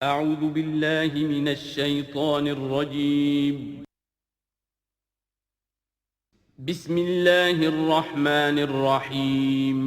اعوذ باللہ من الشیطان الرجیم بسم اللہ الرحمن الرحیم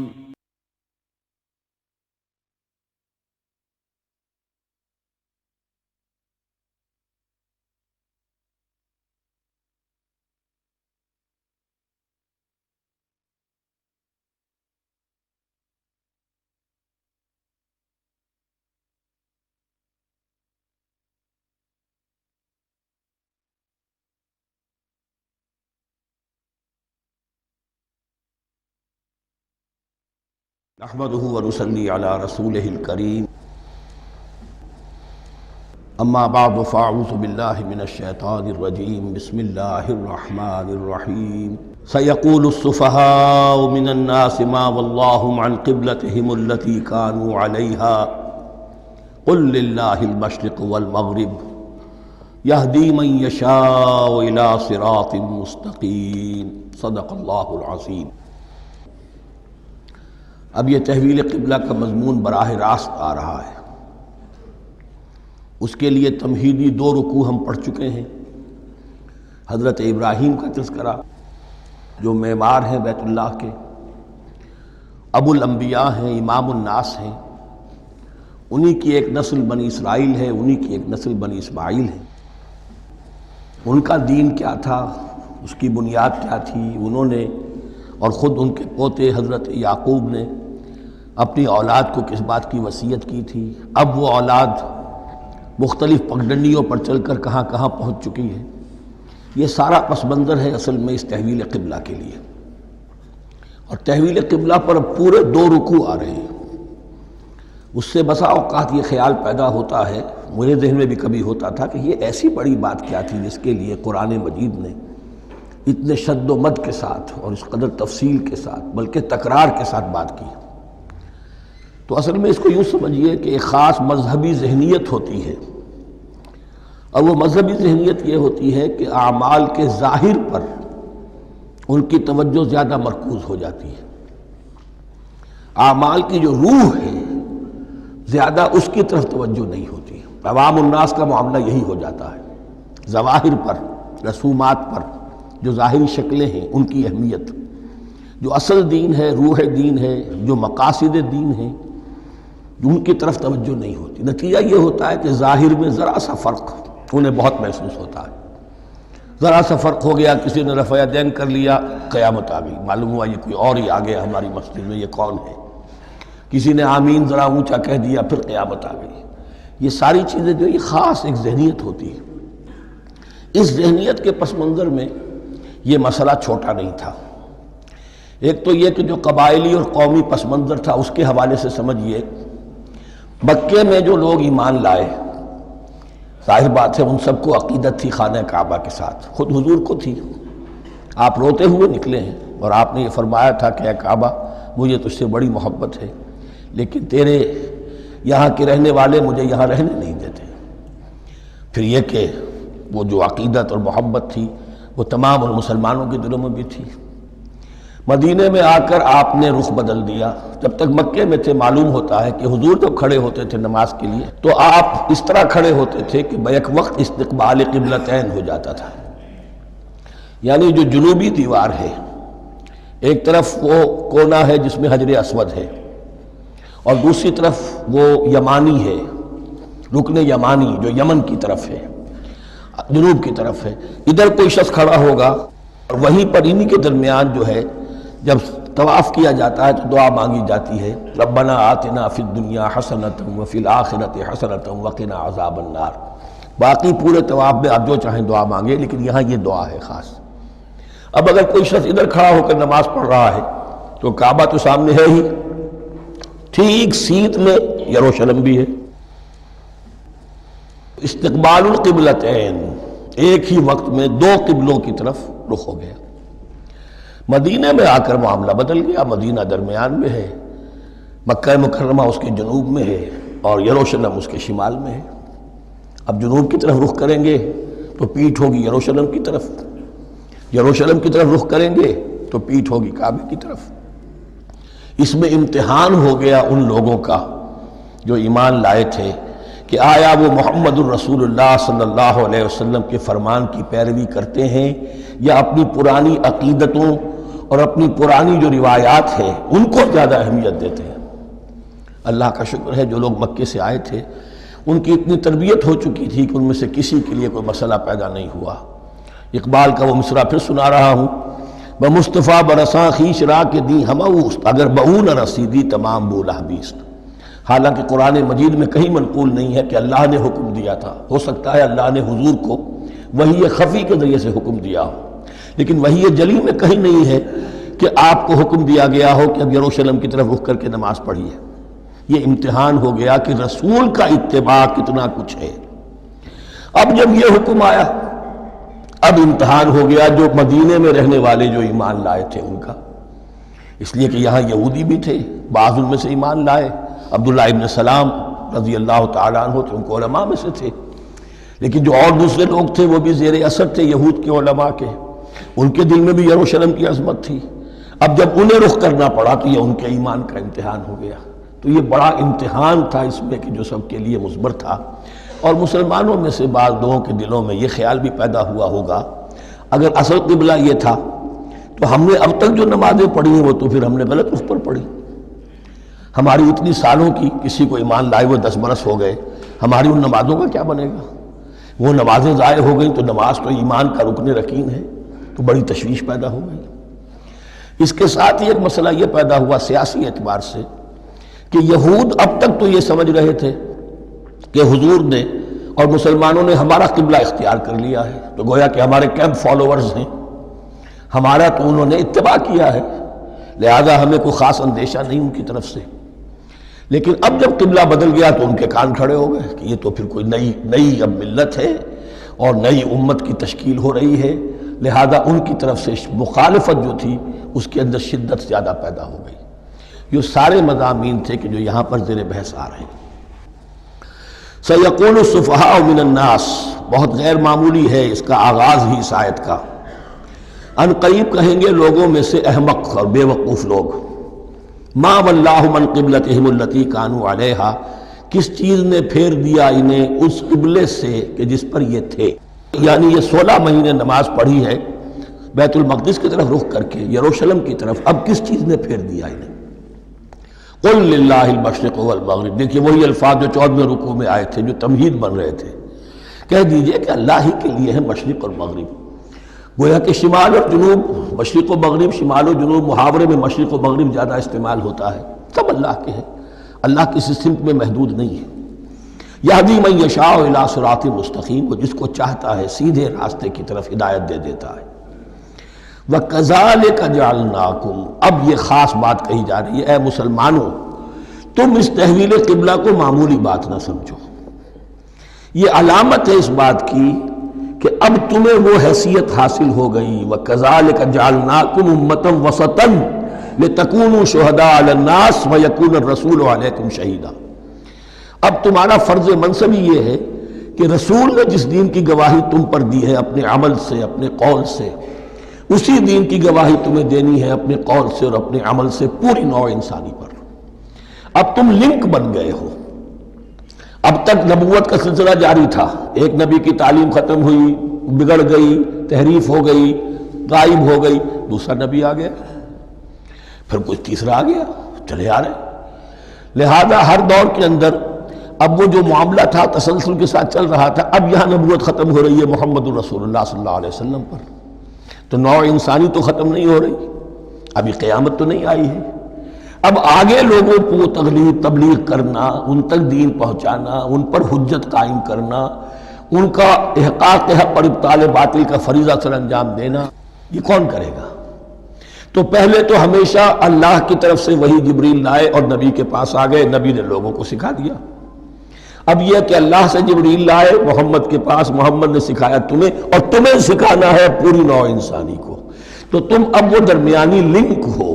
نحمده ونصلي على رسوله الكريم اما بعد فاعوذ بالله من الشيطان الرجيم بسم الله الرحمن الرحيم سيقول السفهاء من الناس ما ولاهم عن قبلتهم التي كانوا عليها قل لله المشرق والمغرب يهدي من يشاء الى صراط مستقيم صدق الله العظيم۔ اب یہ تحویل قبلہ کا مضمون براہ راست آ رہا ہے۔ اس کے لیے تمہیدی 2 رکوع ہم پڑھ چکے ہیں۔ حضرت ابراہیم کا تذکرہ جو معمار ہیں بیت اللہ کے، ابو الانبیاء ہیں، امام الناس ہیں، انہی کی ایک نسل بنی اسرائیل ہے، انہی کی ایک نسل بنی اسماعیل ہے۔ ان کا دین کیا تھا، اس کی بنیاد کیا تھی، انہوں نے اور خود ان کے پوتے حضرت یعقوب نے اپنی اولاد کو کس بات کی وصیت کی تھی، اب وہ اولاد مختلف پگڈنڈیوں پر چل کر کہاں کہاں پہنچ چکی ہے، یہ سارا پس منظر ہے اصل میں اس تحویل قبلہ کے لیے۔ اور تحویل قبلہ پر اب پورے 2 رکوع آ رہے ہیں۔ اس سے بسا اوقات یہ خیال پیدا ہوتا ہے، میرے ذہن میں بھی کبھی ہوتا تھا کہ یہ ایسی بڑی بات کیا تھی جس کے لیے قرآن مجید نے اتنے شد و مد کے ساتھ اور اس قدر تفصیل کے ساتھ بلکہ تکرار کے ساتھ بات کی۔ تو اصل میں اس کو یوں سمجھیے کہ ایک خاص مذہبی ذہنیت ہوتی ہے، اور وہ مذہبی ذہنیت یہ ہوتی ہے کہ اعمال کے ظاہر پر ان کی توجہ زیادہ مرکوز ہو جاتی ہے، اعمال کی جو روح ہے زیادہ اس کی طرف توجہ نہیں ہوتی۔ عوام الناس کا معاملہ یہی ہو جاتا ہے، ظواہر پر، رسومات پر، جو ظاہری شکلیں ہیں ان کی اہمیت، جو اصل دین ہے، روح دین ہے، جو مقاصد دین ہیں، ان کی طرف توجہ نہیں ہوتی۔ نتیجہ یہ ہوتا ہے کہ ظاہر میں ذرا سا فرق انہیں بہت محسوس ہوتا ہے، ذرا سا فرق ہو گیا، کسی نے رفع یدین کر لیا، قیامت آ گئی، معلوم ہوا یہ کوئی اور ہی آ گیا ہماری مسجد میں، یہ کون ہے؟ کسی نے آمین ذرا اونچا کہہ دیا، پھر قیامت آ گئی۔ یہ ساری چیزیں جو یہ خاص ایک ذہنیت ہوتی ہے۔ اس ذہنیت کے پس منظر میں یہ مسئلہ چھوٹا نہیں تھا۔ ایک تو یہ کہ جو قبائلی اور قومی پس منظر تھا اس کے حوالے سے سمجھیے، مکے میں جو لوگ ایمان لائے، ظاہر بات ہے ان سب کو عقیدت تھی خانہ کعبہ کے ساتھ، خود حضور کو تھی۔ آپ روتے ہوئے نکلے ہیں اور آپ نے یہ فرمایا تھا کہ اے کعبہ مجھے تجھ سے بڑی محبت ہے، لیکن تیرے یہاں کے رہنے والے مجھے یہاں رہنے نہیں دیتے۔ پھر یہ کہ وہ جو عقیدت اور محبت تھی وہ تمام مسلمانوں کے دلوں میں بھی تھی۔ مدینے میں آ کر آپ نے رخ بدل دیا۔ جب تک مکے میں تھے معلوم ہوتا ہے کہ حضور جب کھڑے ہوتے تھے نماز کے لیے تو آپ اس طرح کھڑے ہوتے تھے کہ بیک وقت استقبال قبلتین ہو جاتا تھا، یعنی جو جنوبی دیوار ہے، ایک طرف وہ کونا ہے جس میں حجر اسود ہے، اور دوسری طرف وہ یمانی ہے، رکن یمانی جو یمن کی طرف ہے، جنوب کی طرف ہے۔ ادھر کوئی شخص کھڑا ہوگا اور وہیں پر انہی کے درمیان جو ہے جب طواف کیا جاتا ہے تو دعا مانگی جاتی ہے، ربنا آتنا فی الدنیا حسنۃ وفی الآخرۃ حسنۃ وقنا عذاب النار۔ باقی پورے طواف میں آپ جو چاہیں دعا مانگے، لیکن یہاں یہ دعا ہے خاص۔ اب اگر کوئی شخص ادھر کھڑا ہو کر نماز پڑھ رہا ہے تو کعبہ تو سامنے ہے ہی، ٹھیک سیت میں یروشلم بھی ہے۔ استقبال القبلتین، ایک ہی وقت میں 2 قبلوں کی طرف رخ ہو گیا۔ مدینہ میں آ کر معاملہ بدل گیا، مدینہ درمیان میں ہے، مکہ مکرمہ اس کے جنوب میں ہے اور یروشلم اس کے شمال میں ہے۔ اب جنوب کی طرف رخ کریں گے تو پیٹھ ہوگی یروشلم کی طرف، یروشلم کی طرف رخ کریں گے تو پیٹھ ہوگی کعبے کی طرف۔ اس میں امتحان ہو گیا ان لوگوں کا جو ایمان لائے تھے کہ آیا وہ محمد الرسول اللہ صلی اللہ علیہ وسلم کے فرمان کی پیروی کرتے ہیں یا اپنی پرانی عقیدتوں اور اپنی پرانی جو روایات ہیں ان کو زیادہ اہمیت دیتے ہیں؟ اللہ کا شکر ہے جو لوگ مکے سے آئے تھے ان کی اتنی تربیت ہو چکی تھی کہ ان میں سے کسی کے لیے کوئی مسئلہ پیدا نہیں ہوا۔ اقبال کا وہ مصرع پھر سنا رہا ہوں، بمصطفیٰ برساں خیش را کے دی ہموست، اگر بہو نہ رسیدی تمام بولہ بیست۔ حالانکہ قرآن مجید میں کہیں منقول نہیں ہے کہ اللہ نے حکم دیا تھا، ہو سکتا ہے اللہ نے حضور کو وحی خفی کے ذریعے سے حکم دیا ہو، لیکن وحی جلی میں کہیں نہیں ہے کہ آپ کو حکم دیا گیا ہو کہ اب یروشلم کی طرف رخ کر کے نماز پڑھیے۔ یہ امتحان ہو گیا کہ رسول کا اتباع کتنا کچھ ہے۔ اب جب یہ حکم آیا، اب امتحان ہو گیا جو مدینے میں رہنے والے جو ایمان لائے تھے ان کا، اس لیے کہ یہاں یہودی بھی تھے، بعض ان میں سے ایمان لائے، عبداللہ ابن سلام رضی اللہ تعالیٰ عنہ تھے، ان کو علماء میں سے تھے، لیکن جو اور دوسرے لوگ تھے وہ بھی زیر اثر تھے یہود کے علماء کے، ان کے دل میں بھی یروشلم کی عظمت تھی۔ اب جب انہیں رخ کرنا پڑا تو یہ ان کے ایمان کا امتحان ہو گیا۔ تو یہ بڑا امتحان تھا اس میں کہ جو سب کے لیے مثبت تھا، اور مسلمانوں میں سے بعض لوگوں کے دلوں میں یہ خیال بھی پیدا ہوا ہوگا اگر اصل قبلہ یہ تھا تو ہم نے اب تک جو نمازیں پڑھی ہیں وہ تو پھر ہم نے غلط اس پر پڑھی، ہماری اتنی سالوں کی، کسی کو ایمان لائے ہوئے 10 برس ہو گئے، ہماری ان نمازوں کا کیا بنے گا؟ وہ نمازیں ضائع ہو گئیں تو نماز تو ایمان کا رکن رکین ہے، تو بڑی تشویش پیدا ہو گئی۔ اس کے ساتھ ہی ایک مسئلہ یہ پیدا ہوا سیاسی اعتبار سے کہ یہود اب تک تو یہ سمجھ رہے تھے کہ حضور نے اور مسلمانوں نے ہمارا قبلہ اختیار کر لیا ہے، تو گویا کہ ہمارے کیمپ فالوورز ہیں، ہمارا تو انہوں نے اتباع کیا ہے، لہذا ہمیں کوئی خاص اندیشہ نہیں ان کی طرف سے۔ لیکن اب جب قبلہ بدل گیا تو ان کے کان کھڑے ہو گئے کہ یہ تو پھر کوئی نئی اب ملت ہے اور نئی امت کی تشکیل ہو رہی ہے، لہذا ان کی طرف سے مخالفت جو تھی اس کے اندر شدت زیادہ پیدا ہو گئی۔ یہ سارے مضامین تھے کہ جو یہاں پر زیر بحث آ رہے ہیں۔ سَيَقُولُ السُّفَهَاءُ مِنَ النَّاسِ، بہت غیر معمولی ہے اس کا آغاز ہی اس آیت کا۔ ان قریب کہیں گے لوگوں میں سے احمق اور بے وقوف لوگ، ما وَاللَّهُ مَنْ قِبْلَتِهِمُ الَّتِي كَانُوا عَلَيْهَا، کس چیز نے پھیر دیا انہیں اس قبلے سے کہ جس پر یہ تھے، یعنی یہ 16 مہینے نماز پڑھی ہے بیت المقدس کی طرف رخ کر کے، یروشلم کی طرف، اب کس چیز نے پھیر دیا انہیں؟ قُلْ لِلَّهِ الْمَشْرِقُ وَالْمَغْرِبُ، دیکھیے وہی الفاظ جو 14ویں رکوع میں آئے تھے جو تمہید بن رہے تھے، کہہ دیجئے کہ اللہ ہی کے لیے ہے مشرق اور مغرب۔ گویا کہ شمال اور جنوب، مشرق و مغرب، شمال و جنوب، محاورے میں مشرق و مغرب زیادہ استعمال ہوتا ہے، سب اللہ کے ہیں، اللہ کسی سمت میں محدود نہیں ہے۔ یہدی من یشاء الی صراط مستقیم، وہ جس کو چاہتا ہے سیدھے راستے کی طرف ہدایت دے دیتا ہے۔ وَكَذَلِكَ جَعَلْنَاكُمْ، اب یہ خاص بات کہی جا رہی ہے، اے مسلمانوں تم اس تحویل قبلہ کو معمولی بات نہ سمجھو، یہ علامت ہے اس بات کی کہ اب تمہیں وہ حیثیت حاصل ہو گئی۔ وَكَذَلِكَ جَعَلْنَاكُمْ أُمَّةً وَسَطًا لِتَكُونُوا شُهَدَاءَ عَلَى النَّاسِ وَيَكُونَ الرَّسُولُ عَلَيْكُمْ شَهِيدًا، اب تمہارا فرض منصب یہ ہے کہ رسول نے جس دین کی گواہی تم پر دی ہے اپنے عمل سے، اپنے قول سے، اسی دین کی گواہی تمہیں دینی ہے اپنے قول سے اور اپنے عمل سے پوری نوع انسانی پر۔ اب تم لنک بن گئے ہو، اب تک نبوت کا سلسلہ جاری تھا، ایک نبی کی تعلیم ختم ہوئی، بگڑ گئی، تحریف ہو گئی، غائب ہو گئی، دوسرا نبی آ گیا، پھر کچھ تیسرا آ گیا، چلے آ رہے، لہذا ہر دور کے اندر اب وہ جو معاملہ تھا تسلسل کے ساتھ چل رہا تھا، اب یہاں نبوت ختم ہو رہی ہے محمد الرسول اللہ صلی اللہ علیہ وسلم پر، تو نوع انسانی تو ختم نہیں ہو رہی، ابھی قیامت تو نہیں آئی ہے، اب آگے لوگوں کو تبلیغ کرنا، ان تک دین پہنچانا، ان پر حجت قائم کرنا، ان کا احقاق حق اور ابطال باطل کا فریضہ سر انجام دینا، یہ کون کرے گا؟ تو پہلے تو ہمیشہ اللہ کی طرف سے وہی جبریل لائے اور نبی کے پاس آ گئے، نبی نے لوگوں کو سکھا دیا۔ اب یہ کہ اللہ سے جبریل لائے محمد کے پاس، محمد نے سکھایا تمہیں، اور تمہیں سکھانا ہے پوری نوع انسانی کو، تو تم اب وہ درمیانی لنک ہو۔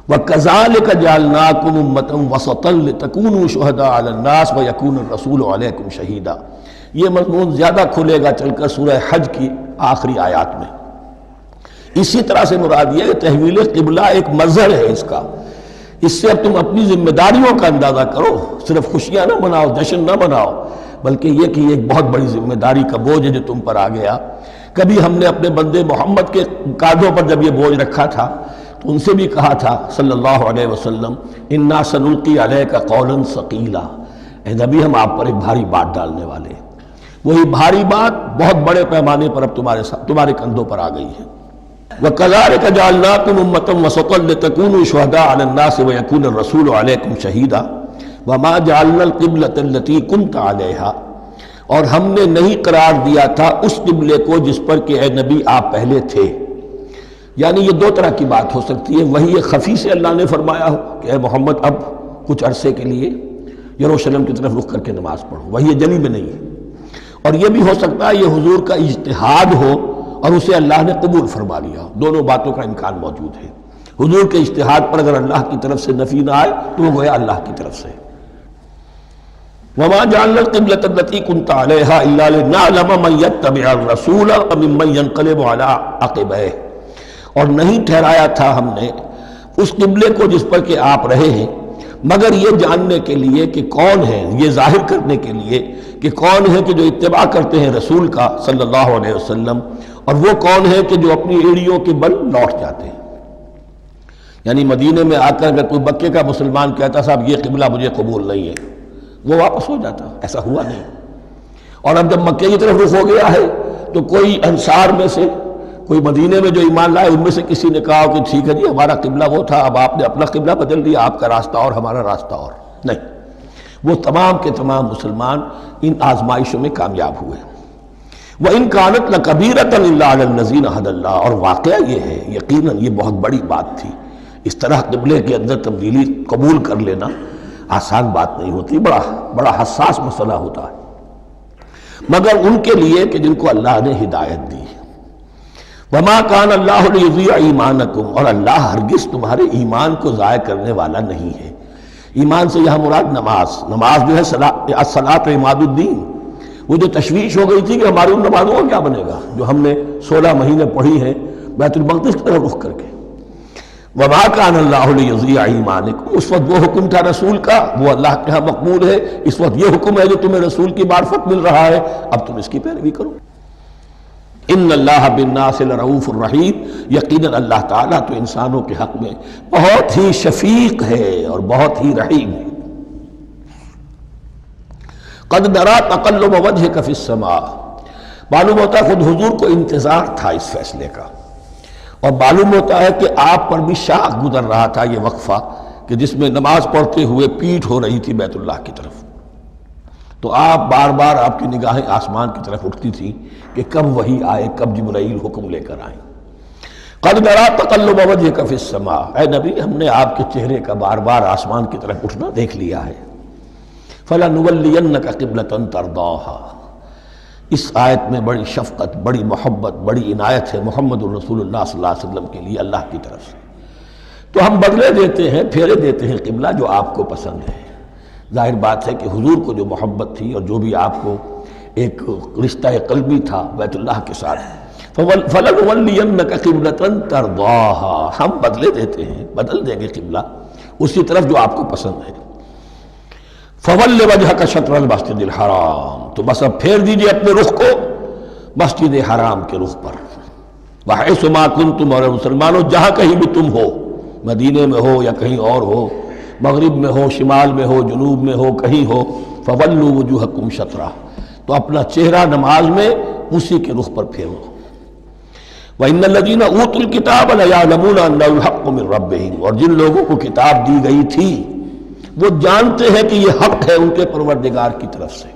وَكَذَلِكَ جَعَلْنَاكُمْ أُمَّةً وَسَطًا لِتَكُونُوا شُهَدَاءَ عَلَى النَّاسِ وَيَكُونَ الرَّسُولُ عَلَيْكُمْ شَهِيدًا، یہ مضمون زیادہ کھلے گا چل کر سورہ حج کی آخری آیات میں۔ اسی طرح سے مراد یہ کہ تحویل قبلہ ایک مظہر ہے اس کا، اس سے اب تم اپنی ذمہ داریوں کا اندازہ کرو، صرف خوشیاں نہ مناؤ، جشن نہ مناؤ، بلکہ یہ کہ یہ ایک بہت بڑی ذمہ داری کا بوجھ ہے جو تم پر آ گیا۔ کبھی ہم نے اپنے بندے محمد کے کاندھوں پر جب یہ بوجھ رکھا تھا تو ان سے بھی کہا تھا صلی اللہ علیہ وسلم انا سنلقی علیک قولا ثقیلا، اے نبی ہم آپ پر ایک بھاری بات ڈالنے والے ہیں۔ وہی بھاری بات بہت بڑے پیمانے پر اب تمہارے کندھوں پر آ گئی ہے۔ وَكَذَلِكَ جَعَلْنَاكُمْ أُمَّةً وَسَطًا لِتَكُونُوا شُهَدَاءَ عَلَى النَّاسِ وَيَكُونَ الرَّسُولُ عَلَيْكُمْ شَهِيدًا وَمَا جَعَلْنَا الْقِبْلَةَ الَّتِي كُنْتَ عَلَيْهَا، اور ہم نے نہیں قرار دیا تھا اس قبلے کو جس پر کہ اے نبی آپ پہلے تھے۔ یعنی یہ دو طرح کی بات ہو سکتی ہے، وہی خفی سے اللہ نے فرمایا ہو کہ اے محمد اب کچھ عرصے کے لیے یروشلم کی طرف رخ کر کے نماز پڑھو، وہی جلی میں نہیں ہے، اور یہ بھی ہو سکتا ہے یہ حضور کا اجتہاد ہو اور اسے اللہ نے قبول فرما لیا، دونوں باتوں کا امکان موجود ہے۔ حضور کے اجتہاد پر اگر اللہ کی طرف سے نفی نہ آئے تو وہ گویا اللہ کی طرف سے۔ وَمَا جَعَلْنَا الْقِبْلَةَ الَّتِي كُنْتَ عَلَيْهَا إِلَّا لِنَعْلَمَ مَن يَتَّبِعُ الرَّسُولَ وَمِمَّن يَنقَلِبُ عَلَىٰ عَقِبَيْهِ، اور نہیں ٹھہرایا تھا ہم نے اس قبلے کو جس پر کہ آپ رہے ہیں مگر یہ جاننے کے لیے کہ کون ہے، یہ ظاہر کرنے کے لیے کہ کون ہے کہ جو اتباع کرتے ہیں رسول کا صلی اللہ علیہ وسلم، اور وہ کون ہے کہ جو اپنی ایڑیوں کے بل لوٹ جاتے ہیں۔ یعنی مدینے میں آ کر اگر کوئی مکے کا مسلمان کہتا صاحب یہ قبلہ مجھے قبول نہیں ہے، وہ واپس ہو جاتا، ایسا ہوا نہیں۔ اور اب جب مکے کی طرف رخ ہو گیا ہے تو کوئی انصار میں سے کوئی مدینے میں جو ایمان لائے ان میں سے کسی نے کہا کہ ٹھیک ہے جی ہمارا قبلہ وہ تھا، اب آپ نے اپنا قبلہ بدل دیا، آپ کا راستہ اور ہمارا راستہ اور، نہیں، وہ تمام کے تمام مسلمان ان آزمائشوں میں کامیاب ہوئے۔ وَإِن كَانَتْ لَكَبِيرَةً إِلَّا عَلَى الَّذِينَ هَدَى اللَّهُ، اور واقعہ یہ ہے یقیناً یہ بہت بڑی بات تھی، اس طرح قبلے کے اندر تبدیلی قبول کر لینا آسان بات نہیں ہوتی، بڑا حساس مسئلہ ہوتا ہے، مگر ان کے لیے کہ جن کو اللہ نے ہدایت دی۔ وَمَا كَانَ اللَّهُ لِيُضِيعَ إِيمَانَكُمْ، اور اللہ ہرگز تمہارے ایمان کو ضائع کرنے والا نہیں ہے۔ ایمان سے یہاں مراد نماز جو ہے الصلاۃ عماد الدین، وہ جو تشویش ہو گئی تھی کہ ہماری ان نمازوں کا کیا بنے گا جو ہم نے 16 مہینے پڑھی ہیں بیت المقدس کی طرف رخ کر کے۔ وَمَا كَانَ اللَّهُ لِيُضِيعَ إِيمَانَكُمْ، اس وقت وہ حکم تھا رسول کا، وہ اللہ کے ہاں مقبول ہے، اس وقت یہ حکم ہے جو تمہیں رسول کی معرفت مل رہا ہے، اب تم اس کی پیروی کرو۔ ان اللہ بالناس لرؤوف الرحیم، یقیناً اللہ تعالیٰ تو انسانوں کے حق میں بہت ہی شفیق ہے اور بہت ہی رحیم ہے۔ قد نرى تقلب وجهك في السماء، معلوم ہوتا ہے خود حضور کو انتظار تھا اس فیصلے کا، اور معلوم ہوتا ہے کہ آپ پر بھی شاخ گزر رہا تھا یہ وقفہ کہ جس میں نماز پڑھتے ہوئے پیٹھ ہو رہی تھی بیت اللہ کی طرف، تو آپ بار بار آپ کی نگاہیں آسمان کی طرف اٹھتی تھی کہ کب وحی آئے، کب جبرائیل حکم لے کر آئیں۔ قد نرى تقلب وجهك في السماء، اے نبی ہم نے آپ کے چہرے کا بار بار آسمان کی طرف اٹھنا دیکھ لیا ہے۔ فَلَنُوَلِّيَنَّكَ قِبْلَةً تَرْضَاهَا، اس آیت میں بڑی شفقت، بڑی محبت، بڑی عنایت ہے محمد الرسول اللہ صلی اللہ علیہ وسلم کے لیے اللہ کی طرف سے۔ تو ہم بدلے دیتے ہیں، پھیرے دیتے ہیں قبلہ جو آپ کو پسند ہے۔ ظاہر بات ہے کہ حضور کو جو محبت تھی اور جو بھی آپ کو ایک رشتہ قلبی تھا بیت اللہ کے ساتھ، فَلَنُوَلِّيَنَّكَ قِبْلَةً تَرْضَاهَا، ہم بدلے دیتے ہیں، بدل دیں گے قبلہ اسی طرف جو آپ کو پسند ہے۔ فَوَلِّ وَجْهَكَ شَطْرَ الْمَسْجِدِ الْحَرَامِ، تو بس اب پھیر دیجئے اپنے رخ کو مسجد حرام کے رخ پر۔ وَحَيْثُ مَا كُنْتُمْ، اور مسلمانوں جہاں کہیں بھی تم ہو، مدینے میں ہو یا کہیں اور ہو، مغرب میں ہو، شمال میں ہو، جنوب میں ہو، کہیں ہو، فَوَلُّوا وُجُوهَكُمْ شَطْرَهُ، تو اپنا چہرہ نماز میں اسی کے رخ پر پھیرو۔ وَإِنَّ الَّذِينَ أُوتُوا الْكِتَابَ لَيَعْلَمُونَ أَنَّهُ الْحَقُّ مِنْ رَبِّهِمْ، اور جن لوگوں کو کتاب دی گئی تھی وہ جانتے ہیں کہ یہ حق ہے ان کے پروردگار کی طرف سے۔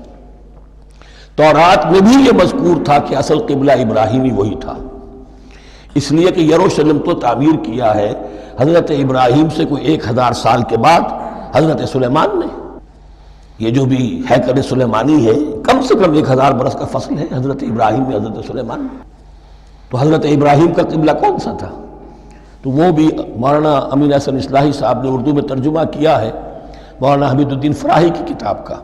تورات میں بھی یہ مذکور تھا کہ اصل قبلہ ابراہیمی وہی تھا، اس لیے کہ یروشلم تو تعمیر کیا ہے حضرت ابراہیم سے کوئی 1000 سال کے بعد حضرت سلیمان نے۔ یہ جو بھی ہیکل سلیمانی ہے کم سے کم 1000 برس کا فصل ہے حضرت ابراہیم میں حضرت سلیمان میں۔ تو حضرت ابراہیم کا قبلہ کون سا تھا؟ تو وہ بھی مولانا امین احسن اصلاحی صاحب نے اردو میں ترجمہ کیا ہے مولانا حمید الدین فراہی کی کتاب کا،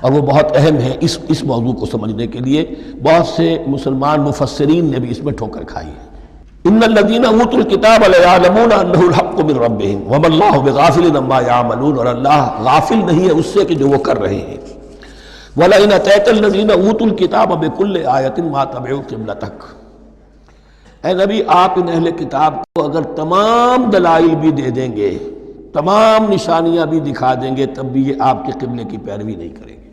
اور وہ بہت اہم ہے اس موضوع کو سمجھنے کے لیے۔ بہت سے مسلمان مفسرین نے بھی اس میں ٹھوکر کھائی ہے۔ ان الذین اوتوا الکتاب لیعلمون انہ الحق من ربہم وما اللہ بغافل عما یعملون، اور اللہ غافل نہیں ہے اس سے کہ جو وہ کر رہے ہیں۔ وَلَئِنْ أَتَيْتَ الَّذِينَ أُوتُوا الْكِتَابَ بِكُلِّ آیَةٍ مَا تَبِعُوا قِبْلَتَكَ، اے نبی آپ ان اہل کتاب کو اگر تمام دلائل بھی دے دیں گے، تمام نشانیاں بھی دکھا دیں گے، تب بھی یہ آپ کے قبلے کی پیروی نہیں کریں گے۔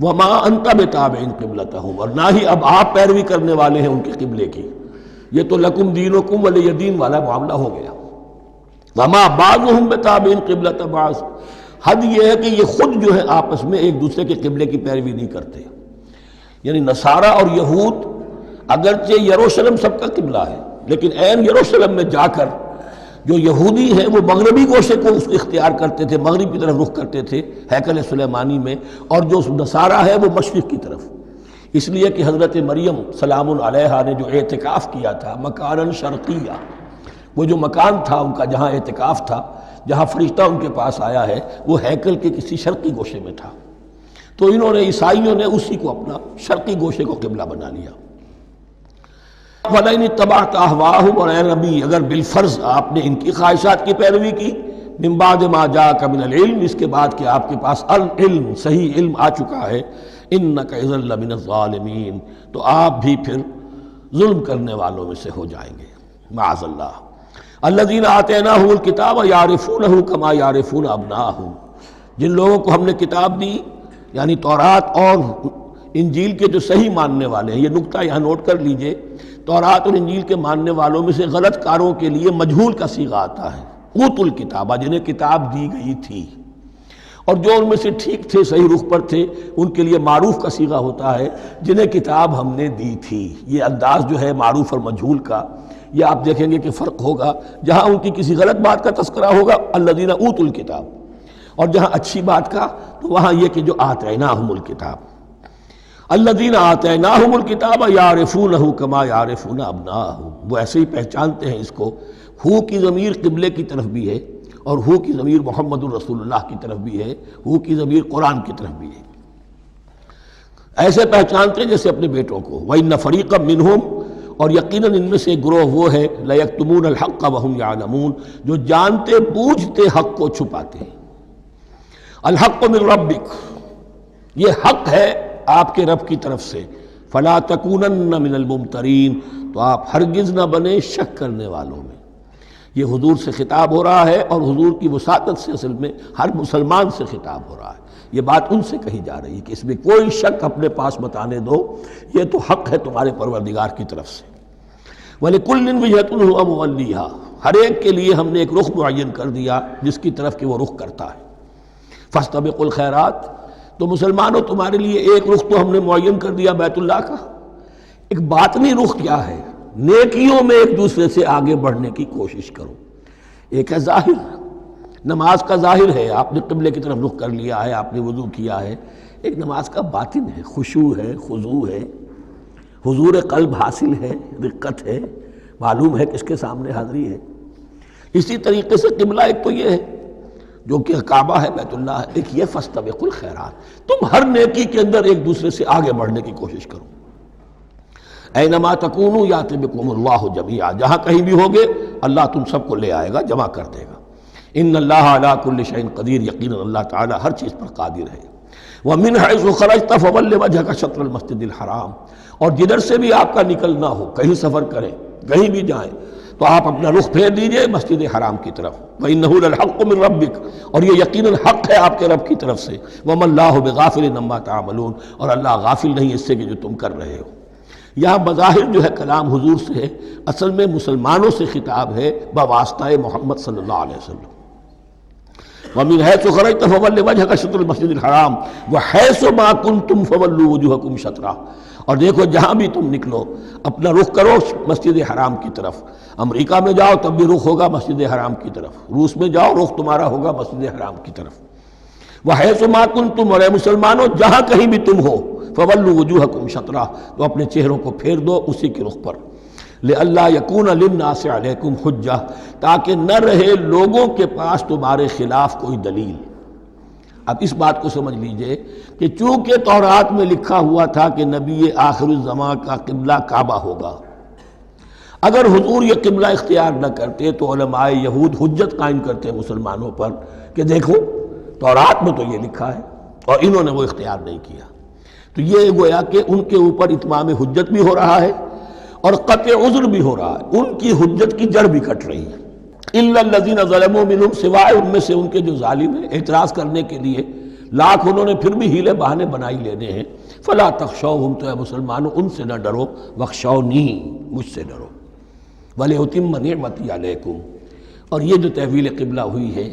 وَمَا أَنْتَ بِتَابِعٍ قِبْلَتَهُمْ، اور نہ ہی اب آپ پیروی کرنے والے ہیں ان کے قبلے کی، یہ تو لکم دینکم ولی دین والا معاملہ ہو گیا۔ وَمَا بَعْضُهُمْ بِتَابِعٍ قِبْلَةَ بَعْضٍ، حد یہ ہے کہ یہ خود جو ہے آپس میں ایک دوسرے کے قبلے کی پیروی نہیں کرتے، یعنی نصارہ اور یہود اگرچہ یروشلم سب کا قبلہ ہے، لیکن عین یروشلم میں جا کر جو یہودی ہیں وہ مغربی گوشے کو اختیار کرتے تھے، مغرب کی طرف رخ کرتے تھے ہیکل سلیمانی میں، اور جو نصارہ ہے وہ مشرق کی طرف، اس لیے کہ حضرت مریم سلام علیہا نے جو اعتکاف کیا تھا مکاناً شرقیہ، وہ جو مکان تھا ان کا جہاں اعتکاف تھا، جہاں فرشتہ ان کے پاس آیا ہے، وہ ہیکل کے کسی شرقی گوشے میں تھا، تو انہوں نے عیسائیوں نے اسی کو اپنا شرقی گوشے کو قبلہ بنا لیا۔ وَلَئِنِ اتَّبَعْتَ أَهْوَاءَهُمْ، اور اے نبی اگر بالفرض آپ نے ان کی خواہشات کی پیروی کی، من بعد ما جاءك من العلم، اس کے بعد کہ آپ کے پاس العلم صحیح علم آ چکا ہے، إِنَّكَ إِذًا لَمِنَ الظَّالِمِينَ، تو آپ بھی پھر ظلم کرنے والوں میں سے ہو جائیں گے، معاذ اللہ۔ الذین آتیناہم الکتاب یعرفونہ کما یعرفون ابناءہم، جن لوگوں کو ہم نے کتاب دی یعنی تورات اور انجیل کے جو صحیح ماننے والے ہیں، یہ نکتہ یہاں نوٹ کر لیجئے، تورات اور انجیل کے ماننے والوں میں سے غلط کاروں کے لیے مجہول کا صیغہ آتا ہے، اوتوا الکتابہ، جنہیں کتاب دی گئی تھی، اور جو ان میں سے ٹھیک تھے، صحیح رخ پر تھے، ان کے لیے معروف کا صیغہ ہوتا ہے جنہیں کتاب ہم نے دی تھی۔ یہ انداز جو ہے معروف اور مجہول کا، یہ آپ دیکھیں گے کہ فرق ہوگا، جہاں ان کی کسی غلط بات کا تذکرہ ہوگا الذین اوتوا الکتاب، اور جہاں اچھی بات کا تو وہاں یہ کہ جو آتیناہم الکتاب، الذین آتیناہم الکتاب یعرفونہ کما یعرفون ابناءہم، وہ ایسے ہی پہچانتے ہیں اس کو۔ ہو کی ضمیر قبلے کی طرف بھی ہے، اور ہو کی ضمیر محمد الرسول اللہ کی طرف بھی ہے، ہو کی ضمیر قرآن کی طرف بھی ہے، ایسے پہچانتے ہیں جیسے اپنے بیٹوں کو۔ وَإِنَّ فَرِيقًا مِّنْهُمْ، اور یقیناً ان میں سے ایک گروہ وہ ہے لَيَكْتُمُونَ الْحَقَّ وَهُمْ يَعْلَمُونَ، جو جانتے بوجھتے حق کو چھپاتے ہیں۔ الحق من ربک، یہ حق ہے آپ کے رب کی طرف سے، فلا تکونن من الممترین، تو آپ ہرگز نہ بنے شک کرنے والوں میں۔ یہ حضور سے خطاب ہو رہا ہے، اور حضور کی وساطت سے اصل میں ہر مسلمان سے خطاب ہو رہا ہے، یہ بات ان سے کہی جا رہی ہے کہ اس میں کوئی شک اپنے پاس بتانے دو، یہ تو حق ہے تمہارے پروردگار کی طرف سے۔ وَلِكُلٍّ وِجْهَةٌ هُوَ مُوَلِّيهَا، ہر ایک کے لیے ہم نے ایک رخ معین کر دیا جس کی طرف کہ وہ رخ کرتا ہے۔ فَاسْتَبِقُوا الْخَيْرَاتِ، تو مسلمانوں تمہارے لیے ایک رخ تو ہم نے معین کر دیا بیت اللہ کا، ایک باطنی رخ کیا ہے؟ نیکیوں میں ایک دوسرے سے آگے بڑھنے کی کوشش کرو۔ ایک ہے ظاہر، نماز کا ظاہر ہے، آپ نے قبلے کی طرف رخ کر لیا ہے، آپ نے وضو کیا ہے، ایک نماز کا باطن ہے، خشوع ہے، خضوع ہے، حضور قلب حاصل ہے، رقت ہے، معلوم ہے کس کے سامنے حاضری ہے۔ اسی طریقے سے قبلہ ایک تو یہ ہے جو کہ کعبہ ہے، بیت اللہ ہے، ایک یہ فاستبقوا الخیرات، تم ہر نیکی کے اندر ایک دوسرے سے آگے بڑھنے کی کوشش کرو۔ اینما تکونوا یاتی بکم اللہ جمیعا، جہاں کہیں بھی ہوگے اللہ تم سب کو لے آئے گا، جمع کر دے گا۔ ان اللہ علی کل شیء قدیر، یقیناً اللہ تعالی ہر چیز پر قادر ہے۔ ومن حیث خرجت فول وجهک شطر المسجد الحرام، اور جدھر سے بھی آپ کا نکلنا ہو، کہیں سفر کریں، کہیں بھی جائیں، تو آپ اپنا رخ پھیر دیجئے مسجد حرام کی طرف۔ وَإِنَّهُ لَلْحَقُّ مِن رَبِّكَ، اور یہ یقیناً حق ہے آپ کے رب کی طرف سے۔ وَمَا اللَّهُ بِغَافِلٍ عَمَّا تَعْمَلُونَ، اور اللہ غافل نہیں اس سے کہ جو تم کر رہے ہو۔ یہاں بظاہر جو ہے کلام حضور سے ہے، اصل میں مسلمانوں سے خطاب ہے بواسطہ محمد صلی اللہ علیہ وسلم۔ وَمِنْ حَيْثُ خَرَجْتَ فَوَلِّ وَجْهَكَ شَطْرَ الْمَسْجِدِ الْحَرَامِ وَحَيْثُ مَا كُنْتُمْ فَوَلُّوا وُجُوهَكُمْ شَطْرَهُ، اور دیکھو جہاں بھی تم نکلو اپنا رخ کرو مسجد حرام کی طرف۔ امریکہ میں جاؤ تب بھی رخ ہوگا مسجد حرام کی طرف، روس میں جاؤ رخ تمہارا ہوگا مسجد حرام کی طرف۔ وَحَيْثُ مَا كُنْتُمْ، اور اے مسلمانوں جہاں کہیں بھی تم ہو، فَوَلُّوا وُجُوهَكُمْ شَطْرَهُ، تو اپنے چہروں کو پھیر دو اسی کے رخ پر۔ لِأَلَّا يَكُونَ لِلنَّاسِ عَلَيْكُمْ حُجَّةٌ، تاکہ نہ رہے لوگوں کے پاس تمہارے خلاف کوئی دلیل۔ اب اس بات کو سمجھ لیجئے کہ چونکہ تورات میں لکھا ہوا تھا کہ نبی آخر الزمان کا قبلہ کعبہ ہوگا، اگر حضور یہ قبلہ اختیار نہ کرتے تو علماء یہود حجت قائم کرتے مسلمانوں پر کہ دیکھو تورات میں تو یہ لکھا ہے اور انہوں نے وہ اختیار نہیں کیا. تو یہ گویا کہ ان کے اوپر اتمام حجت بھی ہو رہا ہے اور قطع عذر بھی ہو رہا ہے، ان کی حجت کی جڑ بھی کٹ رہی ہے. الا الذین ظلموا منہم، سوائے ان میں سے ان کے جو ظالم ہیں، اعتراض کرنے کے لیے لاکھ انہوں نے پھر بھی ہیلے بہانے بنائی لینے ہیں. فلا تخشوہم، تو اے مسلمانوں ان سے نہ ڈرو، واخشونی، مجھ سے ڈرو. وَلِأُتِمَّ نِعْمَتِي عَلَيْكُمْ، اور یہ جو تحویل قبلہ ہوئی ہے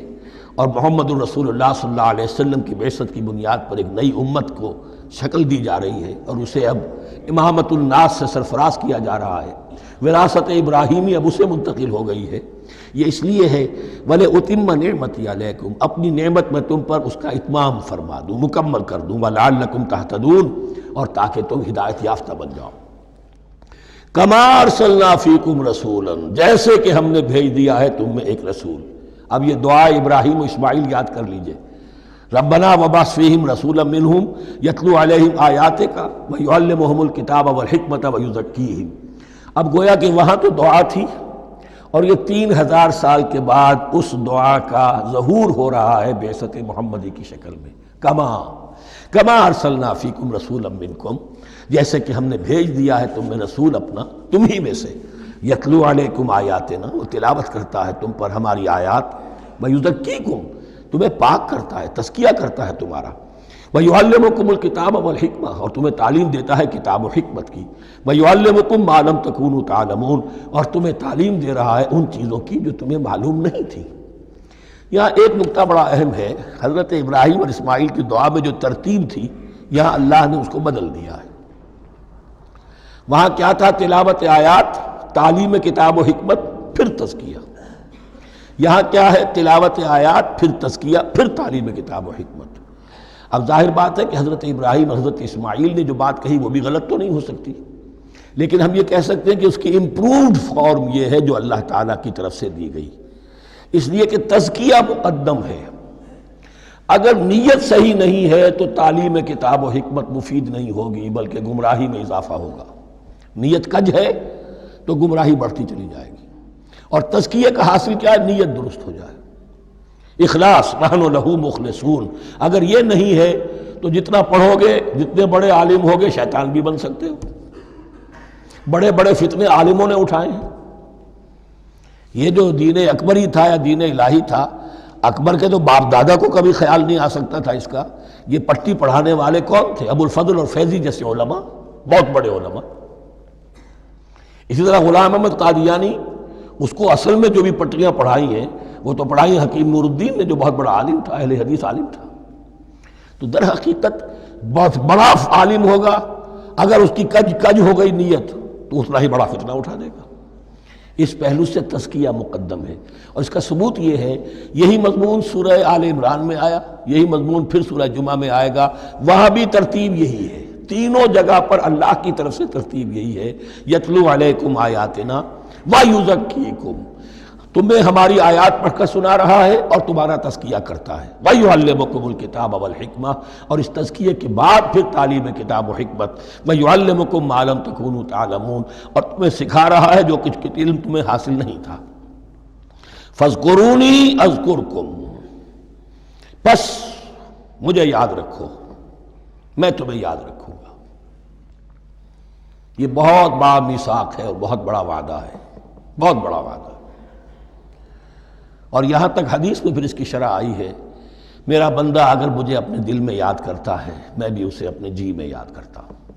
اور محمد الرسول اللہ صلی اللہ علیہ وسلم کی بعثت کی بنیاد پر ایک نئی امت کو شکل دی جا رہی ہے اور اسے اب امامت الناس سے سرفراز کیا جا رہا ہے، وراثت ابراہیمی اب اسے منتقل ہو گئی ہے. یہ اس لیے ہے وَلِأُتِمَّ نِعْمَتِي عَلَيْكُمْ، اپنی نعمت میں تم پر اس کا اتمام فرما دوں، مکمل کر دوں. وَلَعَلَّكُمْ تَهْتَدُونَ، اور تاکہ تم ہدایت یافتہ بن جاؤ. کما ارسلنا فیکم رسولا، جیسے کہ ہم نے بھیج دیا ہے تم میں ایک رسول. اب یہ دعا ابراہیم و اسماعیل یاد کر لیجئے. ربنا وبعث فیہم رسولا منہم یتلو علیہم آیاتک ویعلمہم الکتاب والحکمت ویزکیہم. اب گویا کہ وہاں تو دعا تھی اور یہ 3000 سال کے بعد اس دعا کا ظہور ہو رہا ہے بعثت محمدی کی شکل میں. کما ارسلنا فیکم رسولا منکم، جیسے کہ ہم نے بھیج دیا ہے تم میں رسول اپنا، تم ہی میں سے. یتلو علیکم آیاتنا، وہ تلاوت کرتا ہے تم پر ہماری آیات. ویزکیکم، تمہیں پاک کرتا ہے، تزکیہ کرتا ہے تمہارا. ویعلمکم الکتاب والحکمہ، اور تمہیں تعلیم دیتا ہے کتاب و حکمت کی. ویعلمکم ما لم تکونوا تعلمون، اور تمہیں تعلیم دے رہا ہے ان چیزوں کی جو تمہیں معلوم نہیں تھی. یہاں ایک نقطہ بڑا اہم ہے، حضرت ابراہیم اور اسماعیل کی دعا میں جو ترتیب تھی یہاں اللہ نے اس کو بدل دیا ہے. وہاں کیا تھا؟ تلاوت آیات، تعلیم کتاب و حکمت، پھر تزکیہ. یہاں کیا ہے؟ تلاوت آیات، پھر تزکیہ، پھر تعلیم کتاب و حکمت. اب ظاہر بات ہے کہ حضرت ابراہیم اور حضرت اسماعیل نے جو بات کہی وہ بھی غلط تو نہیں ہو سکتی، لیکن ہم یہ کہہ سکتے ہیں کہ اس کی امپرووڈ فارم یہ ہے جو اللہ تعالیٰ کی طرف سے دی گئی، اس لیے کہ تزکیہ مقدم ہے. اگر نیت صحیح نہیں ہے تو تعلیم کتاب و حکمت مفید نہیں ہوگی بلکہ گمراہی میں اضافہ ہوگا. نیت کج ہے تو گمراہی بڑھتی چلی جائے گی. اور تزکیہ کا حاصل کیا ہے؟ نیت درست ہو جائے، اخلاص، نحن لہ مخلصون. اگر یہ نہیں ہے تو جتنا پڑھو گے، جتنے بڑے عالم ہوگے، شیطان بھی بن سکتے ہو. بڑے بڑے فتنے عالموں نے اٹھائے ہیں. یہ جو دین اکبری تھا یا دین الہی تھا، اکبر کے تو باپ دادا کو کبھی خیال نہیں آ سکتا تھا اس کا. یہ پٹی پڑھانے والے کون تھے؟ ابو الفضل اور فیضی جیسے علماء، بہت بڑے علماء. اسی طرح غلام احمد قادیانی، اس کو اصل میں جو بھی پٹیاں پڑھائی ہیں وہ تو پڑھائی حکیم نور الدین نے، جو بہت بڑا عالم تھا، اہل حدیث عالم تھا. تو در حقیقت بہت بڑا عالم ہوگا، اگر اس کی کج ہو گئی نیت تو اتنا ہی بڑا فتنہ اٹھا دے گا. اس پہلو سے تزکیہ مقدم ہے، اور اس کا ثبوت یہ ہے، یہی مضمون سورہ آل عمران میں آیا، یہی مضمون پھر سورہ جمعہ میں آئے گا. وہاں بھی ترتیب یہی ہے، تینوں جگہ پر اللہ کی طرف سے ترتیب یہی ہے. یتلو علیکم آیاتنا ویزکیکم، تمہیں ہماری آیات پڑھ کر سنا رہا ہے اور تمہارا تزکیہ کرتا ہے. ویعلمکم الکتاب والحکمہ، اور اس تزکیے کے بعد پھر تعلیم کتاب و حکمت. ویعلمکم ما لم تکونوا تعلمون، اور تمہیں سکھا رہا ہے جو کچھ علم تمہیں حاصل نہیں تھا. فاذکرونی اذکرکم، بس مجھے یاد رکھو، میں تمہیں یاد رکھوں گا. یہ بہت بڑا میثاق ہے اور بہت بڑا وعدہ ہے، بہت بڑا وعدہ. اور یہاں تک حدیث میں پھر اس کی شرح آئی ہے، میرا بندہ اگر مجھے اپنے دل میں یاد کرتا ہے میں بھی اسے اپنے جی میں یاد کرتا ہوں.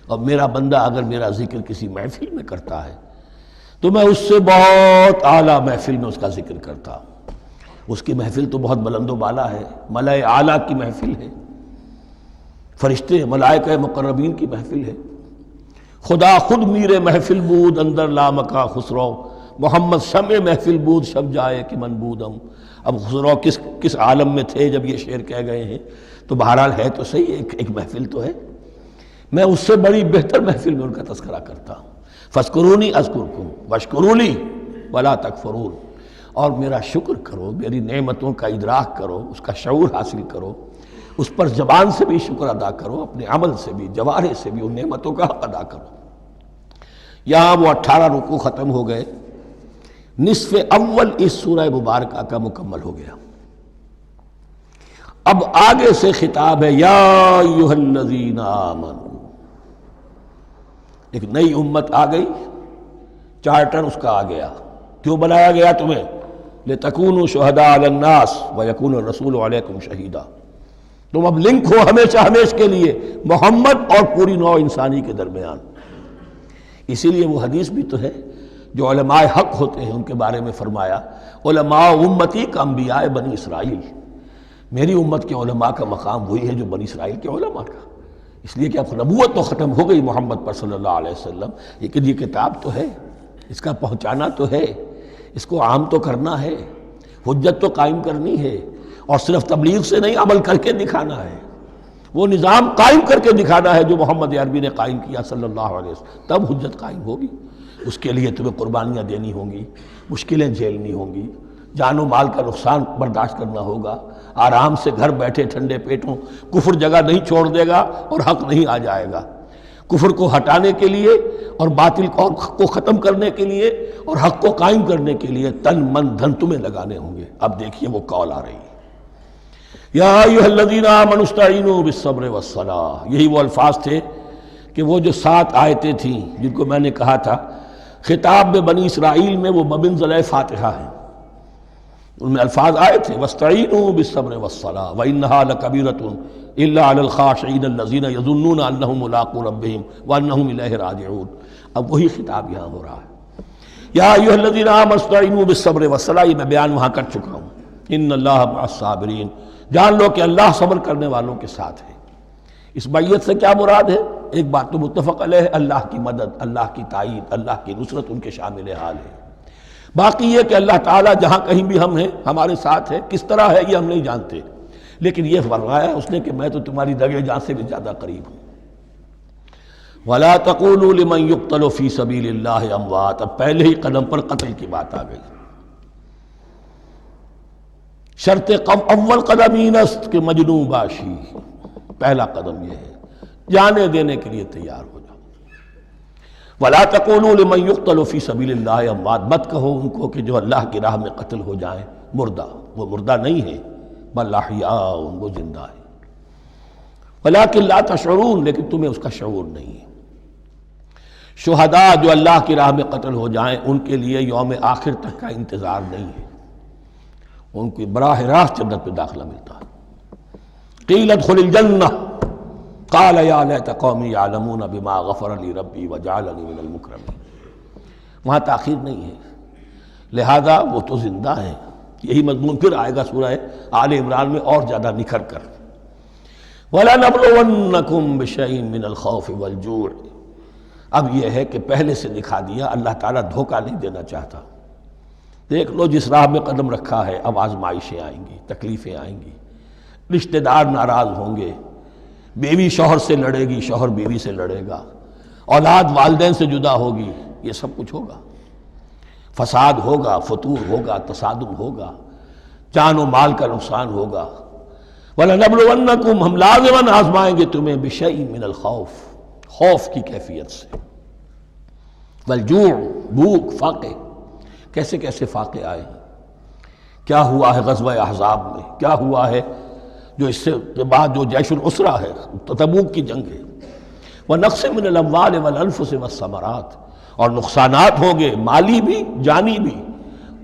اور میرا بندہ اگر میرا ذکر کسی محفل میں کرتا ہے تو میں اس سے بہت اعلیٰ محفل میں اس کا ذکر کرتا ہوں. اس کی محفل تو بہت بلند و بالا ہے، ملائے اعلیٰ کی محفل ہے، فرشتے ملائکہ مقربین کی محفل ہے. خدا خود میر محفل بود اندر لامکا خسرو، محمد شمع محفل بود شب جائے کہ من بودم. اب خسرو کس عالم میں تھے جب یہ شعر کہہ گئے ہیں؟ تو بہرحال ہے تو صحیح، ایک محفل تو ہے. میں اس سے بڑی بہتر محفل میں ان کا تذکرہ کرتا ہوں. فاذکرونی اذکرکم واشکروا لی ولا تکفرون، اور میرا شکر کرو، میری نعمتوں کا ادراک کرو، اس کا شعور حاصل کرو، اس پر زبان سے بھی شکر ادا کرو، اپنے عمل سے بھی، جوارح سے بھی ان نعمتوں کا حق ادا کرو. یہاں وہ 18 رکوع ختم ہو گئے، نصف اول اس سورہ مبارکہ کا مکمل ہو گیا۔ اب آگے سے خطاب ہے یا ایھا الذین آمنوا، ایک نئی امت آ گئی، چارٹر اس کا آ گیا۔ کیوں بنایا گیا تمہیں؟ لتکونوا شہداء علی الناس ویکون الرسول علیکم شہیدا، تم اب لنک ہو ہمیشہ ہمیشہ کے لیے محمد اور پوری نوع انسانی کے درمیان۔ اسی لیے وہ حدیث بھی تو ہے جو علماء حق ہوتے ہیں ان کے بارے میں فرمایا علماء امتی کا انبیاء بنی اسرائیل، میری امت کے علماء کا مقام وہی ہے جو بنی اسرائیل کے علماء کا، اس لیے کہ اب نبوت تو ختم ہو گئی محمد پر صلی اللہ علیہ وسلم، لیکن یہ کتاب تو ہے، اس کا پہنچانا تو ہے، اس کو عام تو کرنا ہے، حجت تو قائم کرنی ہے، اور صرف تبلیغ سے نہیں عمل کر کے دکھانا ہے، وہ نظام قائم کر کے دکھانا ہے جو محمد عربی نے قائم کیا صلی اللہ علیہ وسلم، تب حجت قائم ہوگی۔ اس کے لیے تمہیں قربانیاں دینی ہوں گی، مشکلیں جھیلنی ہوں گی، جان و مال کا نقصان برداشت کرنا ہوگا، آرام سے گھر بیٹھے ٹھنڈے پیٹوں کفر جگہ نہیں چھوڑ دے گا اور حق نہیں آ جائے گا، کفر کو ہٹانے کے لیے اور باطل کو ختم کرنے کے لیے اور حق کو قائم کرنے کے لیے تن من دھن تمہیں لگانے ہوں گے۔ اب دیکھیے وہ قول آ رہی ہے یا ایھا الذین آمنوا استعینوا بالصبر والصلاۃ، یہی وہ الفاظ تھے کہ وہ جو 7 آیتیں تھیں جن کو میں نے کہا تھا خطاب میں بنی اسرائیل میں وہ بمنزلہ فاتحہ ہیں، ان میں الفاظ آئے تھے واستعینوا بالصبر والصلاۃ وانھا لکبیرۃ الا علی الخاشعین الذین یظنون انہم ملاقو ربہم وانہم الیہ راجعون۔ اب وہی خطاب یہاں ہو رہا ہے یا ایھا الذین آمنوا استعینوا بالصبر والصلاۃ، یہ میں بیان وہاں کر چکا ہوں، ان اللہ مع الصابرین، جان لو کہ اللہ صبر کرنے والوں کے ساتھ ہے۔ اس بیعت سے کیا مراد ہے؟ ایک بات تو متفق علیہ ہے، اللہ کی مدد، اللہ کی تائید، اللہ کی نصرت ان کے شامل حال ہے۔ باقی یہ کہ اللہ تعالیٰ جہاں کہیں بھی ہم ہیں ہمارے ساتھ ہے، کس طرح ہے یہ ہم نہیں جانتے، لیکن یہ فرمایا اس نے کہ میں تو تمہاری دگے جان سے بھی زیادہ قریب ہوں۔ وَلَا تَقُولُوا لِمَنْ يُقْتَلُ فِي سَبِيلِ اللَّهِ أَمْوَاتٌ، اب پہلے ہی قدم پر قتل کی بات آ گئی۔ شرط اول قدم این است کہ مجنون باشی، پہلا قدم یہ ہے جانے دینے کے لیے تیار ہو جاؤ۔ وَلَا تَقُولُوا لِمَنْ يُقْتَلُ فِي سَبِيلِ اللَّهِ أَمْوَاتٌ، مت کہو ان کو کہ جو اللہ کی راہ میں قتل ہو جائیں مردہ، وہ مردہ نہیں ہے، بل احیاء، وہ زندہ ہے، وَلَٰكِن لَا تَشْعُرُونَ، لیکن تمہیں اس کا شعور نہیں ہے۔ شہداء جو اللہ کی راہ میں قتل ہو جائیں ان کے لیے یوم آخر تک کا انتظار نہیں ہے، ان کی براہ راست جنت میں داخلہ ملتا ہے۔ قیل ادخل الجنہ قال یا لیت قومی یعلمون بما غفر لی ربی وجعلنی من المکرمین، وہاں تاخیر نہیں ہے، لہذا وہ تو زندہ ہیں۔ یہی مضمون پھر آئے گا سورہ آل عمران میں اور زیادہ نکھر کر، وَلَنَبْلُوَنَّكُمْ بِشَيْءٍ مِّنَ الْخَوْفِ وَالْجُوعِ۔ اب یہ ہے کہ پہلے سے دکھا دیا، اللہ تعالیٰ دھوکہ نہیں دینا چاہتا۔ دیکھ لو جس راہ میں قدم رکھا ہے اب آزمائشیں آئیں گی، تکلیفیں آئیں گی، رشتہ دار ناراض ہوں گے، بیوی شوہر سے لڑے گی، شوہر بیوی سے لڑے گا، اولاد والدین سے جدا ہوگی، یہ سب کچھ ہوگا، فساد ہوگا، فتور ہوگا، تصادم ہوگا، جان و مال کا نقصان ہوگا۔ وَلَنَبْلُوَنَّكُمْ، ہم لازماً آزمائیں گے تمہیں، بِشَيْءٍ مِّنَ الْخَوْفِ، خوف کی کیفیت سے، وَالْجُوعِ، بھوک، فاقے، کیسے کیسے فاقے آئے ہیں، کیا ہوا ہے غزوہ احزاب میں، کیا ہوا ہے جو اس سے بعد جو جیش العسرہ ہے، تبوک کی جنگ ہے، وَنَقْصٍ مِّنَ الْأَمْوَالِ وَالْأَنفُسِ وَالثَّمَرَاتِ، اور نقصانات ہوں گے مالی بھی جانی بھی،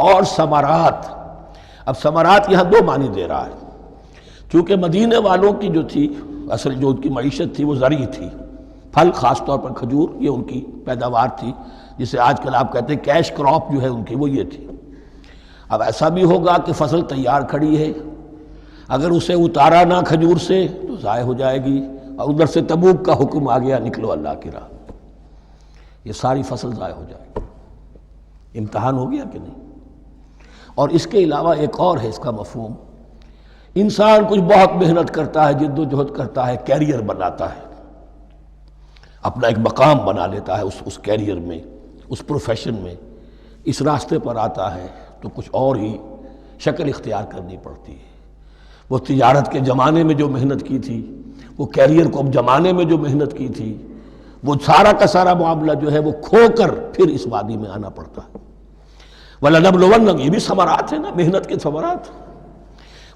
اور ثمرات۔ اب ثمرات یہاں دو معنی دے رہا ہے، چونکہ مدینے والوں کی جو تھی اصل جو ان کی معیشت تھی وہ زرعی تھی، پھل، خاص طور پر کھجور، یہ ان کی پیداوار تھی، جسے آج کل آپ کہتے ہیں کیش کراپ جو ہے ان کی، وہ یہ تھی۔ اب ایسا بھی ہوگا کہ فصل تیار کھڑی ہے، اگر اسے اتارا نہ کھجور سے تو ضائع ہو جائے گی، اور ادھر سے تبوک کا حکم آ گیا نکلو اللہ کی راہ، یہ ساری فصل ضائع ہو جائے گی۔ امتحان ہو گیا کہ نہیں؟ اور اس کے علاوہ ایک اور ہے اس کا مفہوم، انسان کچھ بہت محنت کرتا ہے، جد و جہد کرتا ہے، کیریئر بناتا ہے، اپنا ایک مقام بنا لیتا ہے اس کیریئر میں، اس پروفیشن میں، اس راستے پر آتا ہے تو کچھ اور ہی شکل اختیار کرنی پڑتی ہے۔ وہ تجارت کے زمانے میں جو محنت کی تھی، وہ کیریئر کو اب زمانے میں جو محنت کی تھی، وہ سارا کا سارا معاملہ جو ہے وہ کھو کر پھر اس وادی میں آنا پڑتا ہے۔ وَلَنَبْلُوَنَّكُمْ، یہ بھی ثمرات ہیں نا، محنت کے ثمرات۔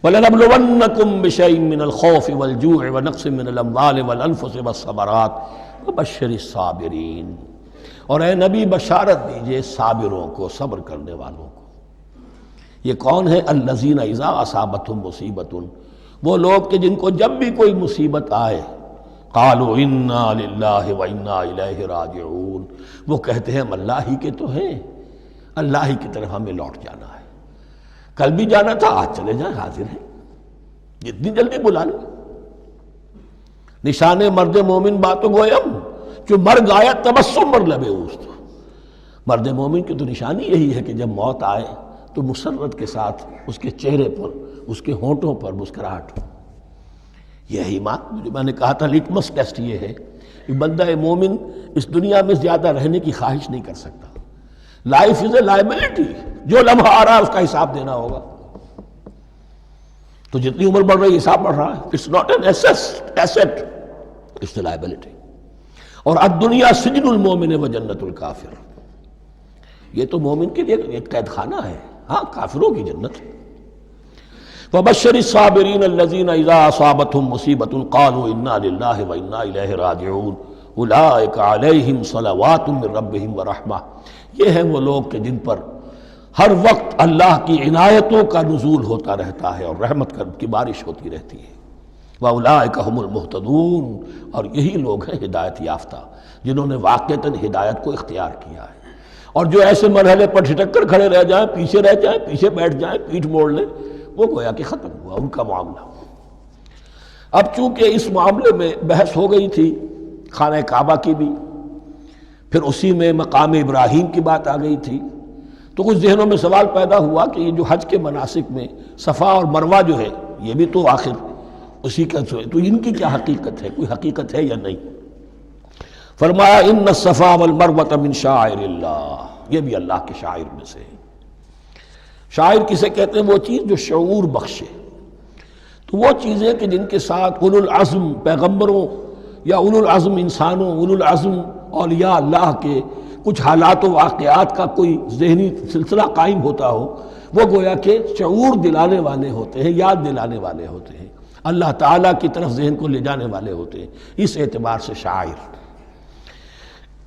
وَلَنَبْلُوَنَّكُمْ بِشَيْءٍ مِّنَ الْخَوْفِ وَالْجُوعِ وَنَقْصٍ مِّنَ الْأَمْوَالِ وَالْأَنفُسِ وَالثَّمَرَاتِ وَبَشِّرِ الصَّابِرِينَ، اور اے نبی بشارت دیجئے صابروں کو، صبر کرنے والوں کو۔ یہ کون ہے؟ الذین اذا اصابتہم مصیبۃ، وہ لوگ کہ جن کو جب بھی کوئی مصیبت آئے قالوا انا للہ وانا الیہ راجعون، وہ کہتے ہیں ہم اللہ ہی کے تو ہیں، اللہ ہی کی طرف ہمیں لوٹ جانا ہے، کل بھی جانا تھا، آج چلے جائیں، حاضر ہیں، جتنی جلدی بلا لیں۔ نشان مرد مومن باتوں گویم، جو مرگ آیا تبسم مر لبے اوست، مرد مومن کی تو نشانی یہی ہے کہ جب موت آئے تو مسرت کے ساتھ اس کے چہرے پر، اس کے ہونٹوں پر مسکراہٹ ہو۔ یہی میں نے کہا تھا لٹمس ٹیسٹ یہ ہے کہ بندہ مومن اس دنیا میں زیادہ رہنے کی خواہش نہیں کر سکتا۔ لائف از اے لائبلٹی، جو لمحہ آ رہا ہے اس کا حساب دینا ہوگا، تو جتنی عمر بڑھ رہی ہے حساب بڑھ رہا ہے۔ It's not an asset, it's a liability. اور الدنیا سجن المومن و جنت الکافر، یہ تو مومن کے لیے ایک قید خانہ ہے، ہاں کافروں کی جنت ہے۔ وَبَشِّرِ الصَّابِرِينَ الَّذِينَ إِذَا أَصَابَتْهُمْ مُصِيبَةٌ قَالُوا إِنَّا لِلَّهِ وَإِنَّا إِلَيْهِ رَاجِعُونَ أُولَٰئِكَ عَلَيْهِمْ صَلَوَاتٌ مِّن رَّبِّهِمْ وَرَحْمَةٌ، یہ ہیں وہ لوگ کہ جن پر ہر وقت اللہ کی عنایتوں کا نزول ہوتا رہتا ہے اور رحمت کی بارش ہوتی رہتی ہے۔ وَأُولَٰئِكَ هُمُ الْمُهْتَدُونَ، اور یہی لوگ ہیں ہدایت یافتہ، جنہوں نے واقعتاً ہدایت کو اختیار کیا ہے۔ اور جو ایسے مرحلے پر ٹھٹک کر کھڑے رہ جائیں، پیچھے رہ جائیں، پیچھے بیٹھ جائیں، پیٹھ موڑ لیں، وہ گویا کہ ختم ہوا ان کا معاملہ۔ اب چونکہ اس معاملے میں بحث ہو گئی تھی خانہ کعبہ کی بھی، پھر اسی میں مقام ابراہیم کی بات آ گئی تھی، تو کچھ ذہنوں میں سوال پیدا ہوا کہ یہ جو حج کے مناسک میں صفا اور مروہ جو ہے، یہ بھی تو آخر اسی کا تو ان کی کیا حقیقت ہے، کوئی حقیقت ہے یا نہیں؟ فرمایا ان الصفا والمروہ من شعائر اللہ، یہ بھی اللہ کے شاعر میں سے ہے۔ شاعر کسے کہتے ہیں؟ وہ چیز جو شعور بخشے۔ تو وہ چیزیں کہ جن کے ساتھ اولو العزم پیغمبروں یا اولو العزم انسانوں، اولو العزم اولیاء اللہ کے کچھ حالات و واقعات کا کوئی ذہنی سلسلہ قائم ہوتا ہو، وہ گویا کہ شعور دلانے والے ہوتے ہیں، یاد دلانے والے ہوتے ہیں، اللہ تعالیٰ کی طرف ذہن کو لے جانے والے ہوتے ہیں۔ اس اعتبار سے شاعر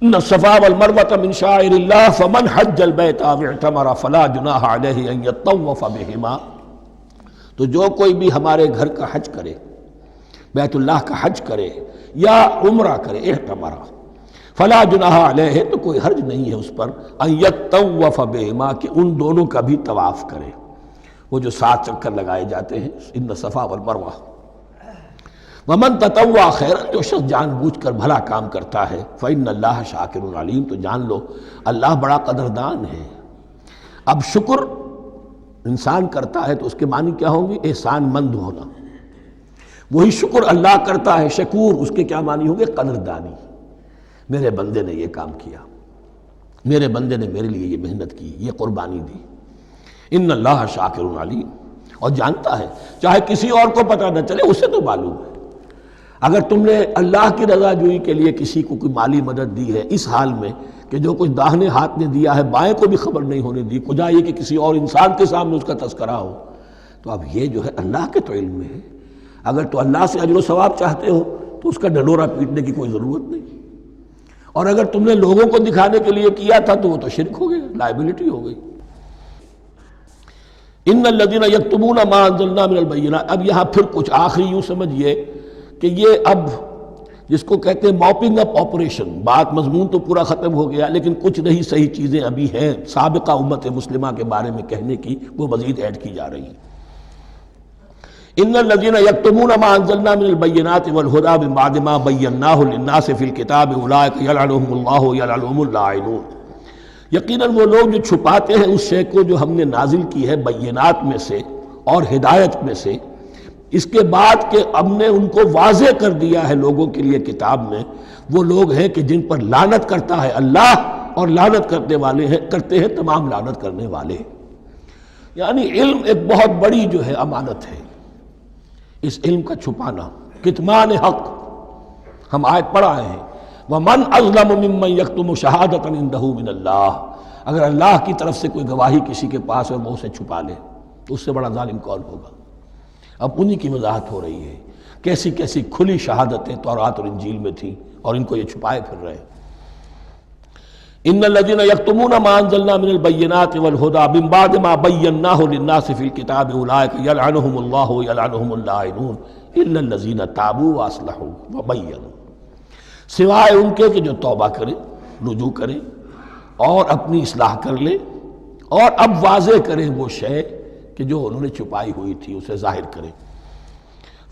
ان الصفا والمروہ من شعائر اللہ فمن حج البیت او اعتمر فلا جناح علیہ ان یطوف بہما، تو جو کوئی بھی ہمارے گھر کا حج کرے، بیت اللہ کا حج کرے یا عمرہ کرے، اعتمر، فلا جناح علیہ، تو کوئی حرج نہیں ہے اس پر، ان یطوف بہما، کہ ان دونوں کا بھی طواف کرے، وہ جو 7 چکر لگائے جاتے ہیں، ان الصفا والمروہ۔ ومن تطوع خیرا، جو شخص جان بوجھ کر بھلا کام کرتا ہے، فإن اللہ شاکر علیم، تو جان لو اللہ بڑا قدردان ہے۔ اب شکر انسان کرتا ہے تو اس کے معنی کیا ہوں گے؟ احسان مند ہونا۔ وہی شکر اللہ کرتا ہے شکور، اس کے کیا معنی ہوں گے؟ قدردانی، میرے بندے نے یہ کام کیا، میرے بندے نے میرے لیے یہ محنت کی، یہ قربانی دی۔ ان اللہ شاکر علیم، اور جانتا ہے، چاہے کسی اور کو پتہ نہ چلے، اسے تو معلوم ہے۔ اگر تم نے اللہ کی رضا جوئی کے لیے کسی کو کوئی مالی مدد دی ہے اس حال میں کہ جو کچھ داہنے ہاتھ نے دیا ہے بائیں کو بھی خبر نہیں ہونے دی، کجا یہ کہ کسی اور انسان کے سامنے اس کا تذکرہ ہو، تو اب یہ جو ہے اللہ کے تو علم میں ہے۔ اگر تو اللہ سے اجر و ثواب چاہتے ہو تو اس کا ڈنڈورا پیٹنے کی کوئی ضرورت نہیں، اور اگر تم نے لوگوں کو دکھانے کے لیے کیا تھا تو وہ تو شرک ہو گیا، لائبلٹی ہو گئی۔ ان الذین یکتمون ما انزلنا من البینات، اب یہاں پھر کچھ آخری یوں سمجھیے کہ یہ اب جس کو کہتے ہیں موپنگ اپ آپریشن، بات مضمون تو پورا ختم ہو گیا لیکن کچھ نہیں صحیح چیزیں ابھی ہیں سابقہ امت مسلمہ کے بارے میں کہنے کی، وہ مزید ایڈ کی جا رہی ہیں۔ ان الذین یکتمون ما انزلنا من البینات والہدی من بعد ما بیناہ للناس فی الکتاب اولئک یلعنهم اللہ یلعنهم اللاعنون، یقیناً وہ لوگ جو چھپاتے ہیں اس شے کو جو ہم نے نازل کی ہے بینات میں سے اور ہدایت میں سے، اس کے بعد کہ ہم نے ان کو واضح کر دیا ہے لوگوں کے لیے کتاب میں، وہ لوگ ہیں کہ جن پر لعنت کرتا ہے اللہ، اور لعنت کرتے ہیں تمام لعنت کرنے والے۔ یعنی علم ایک بہت بڑی جو ہے امانت ہے، اس علم کا چھپانا، کتمان حق، ہم آیت پڑھ آئے ہیں وَمَنْ أَظْلَمُ مِمَّنْ يَكْتُمُ شَهَادَةً عِنْدَهُ مِنَ اللَّهِ، اگر اللہ کی طرف سے کوئی گواہی کسی کے پاس ہے اور وہ اسے چھپا لے تو اس سے بڑا ظالم کون ہوگا؟ اب انہی کی وضاحت ہو رہی ہے، کیسی کیسی کھلی شہادتیں تورات اور انجیل میں تھیں اور ان کو یہ چھپائے پھر رہے ہیں۔ ان الذين يكتمون ما انزلنا من البينات والهدى من بعد ما بيناه للناس في الكتاب اولئك يلعنهم الله ويلعنهم اللاعنون الا الذين تابوا واصلحوا وبينوا، سوائے ان کے کہ جو توبہ کرے، رجوع کرے اور اپنی اصلاح کر لے اور اب واضح کرے وہ شے کہ جو انہوں نے چھپائی ہوئی تھی اسے ظاہر کرے۔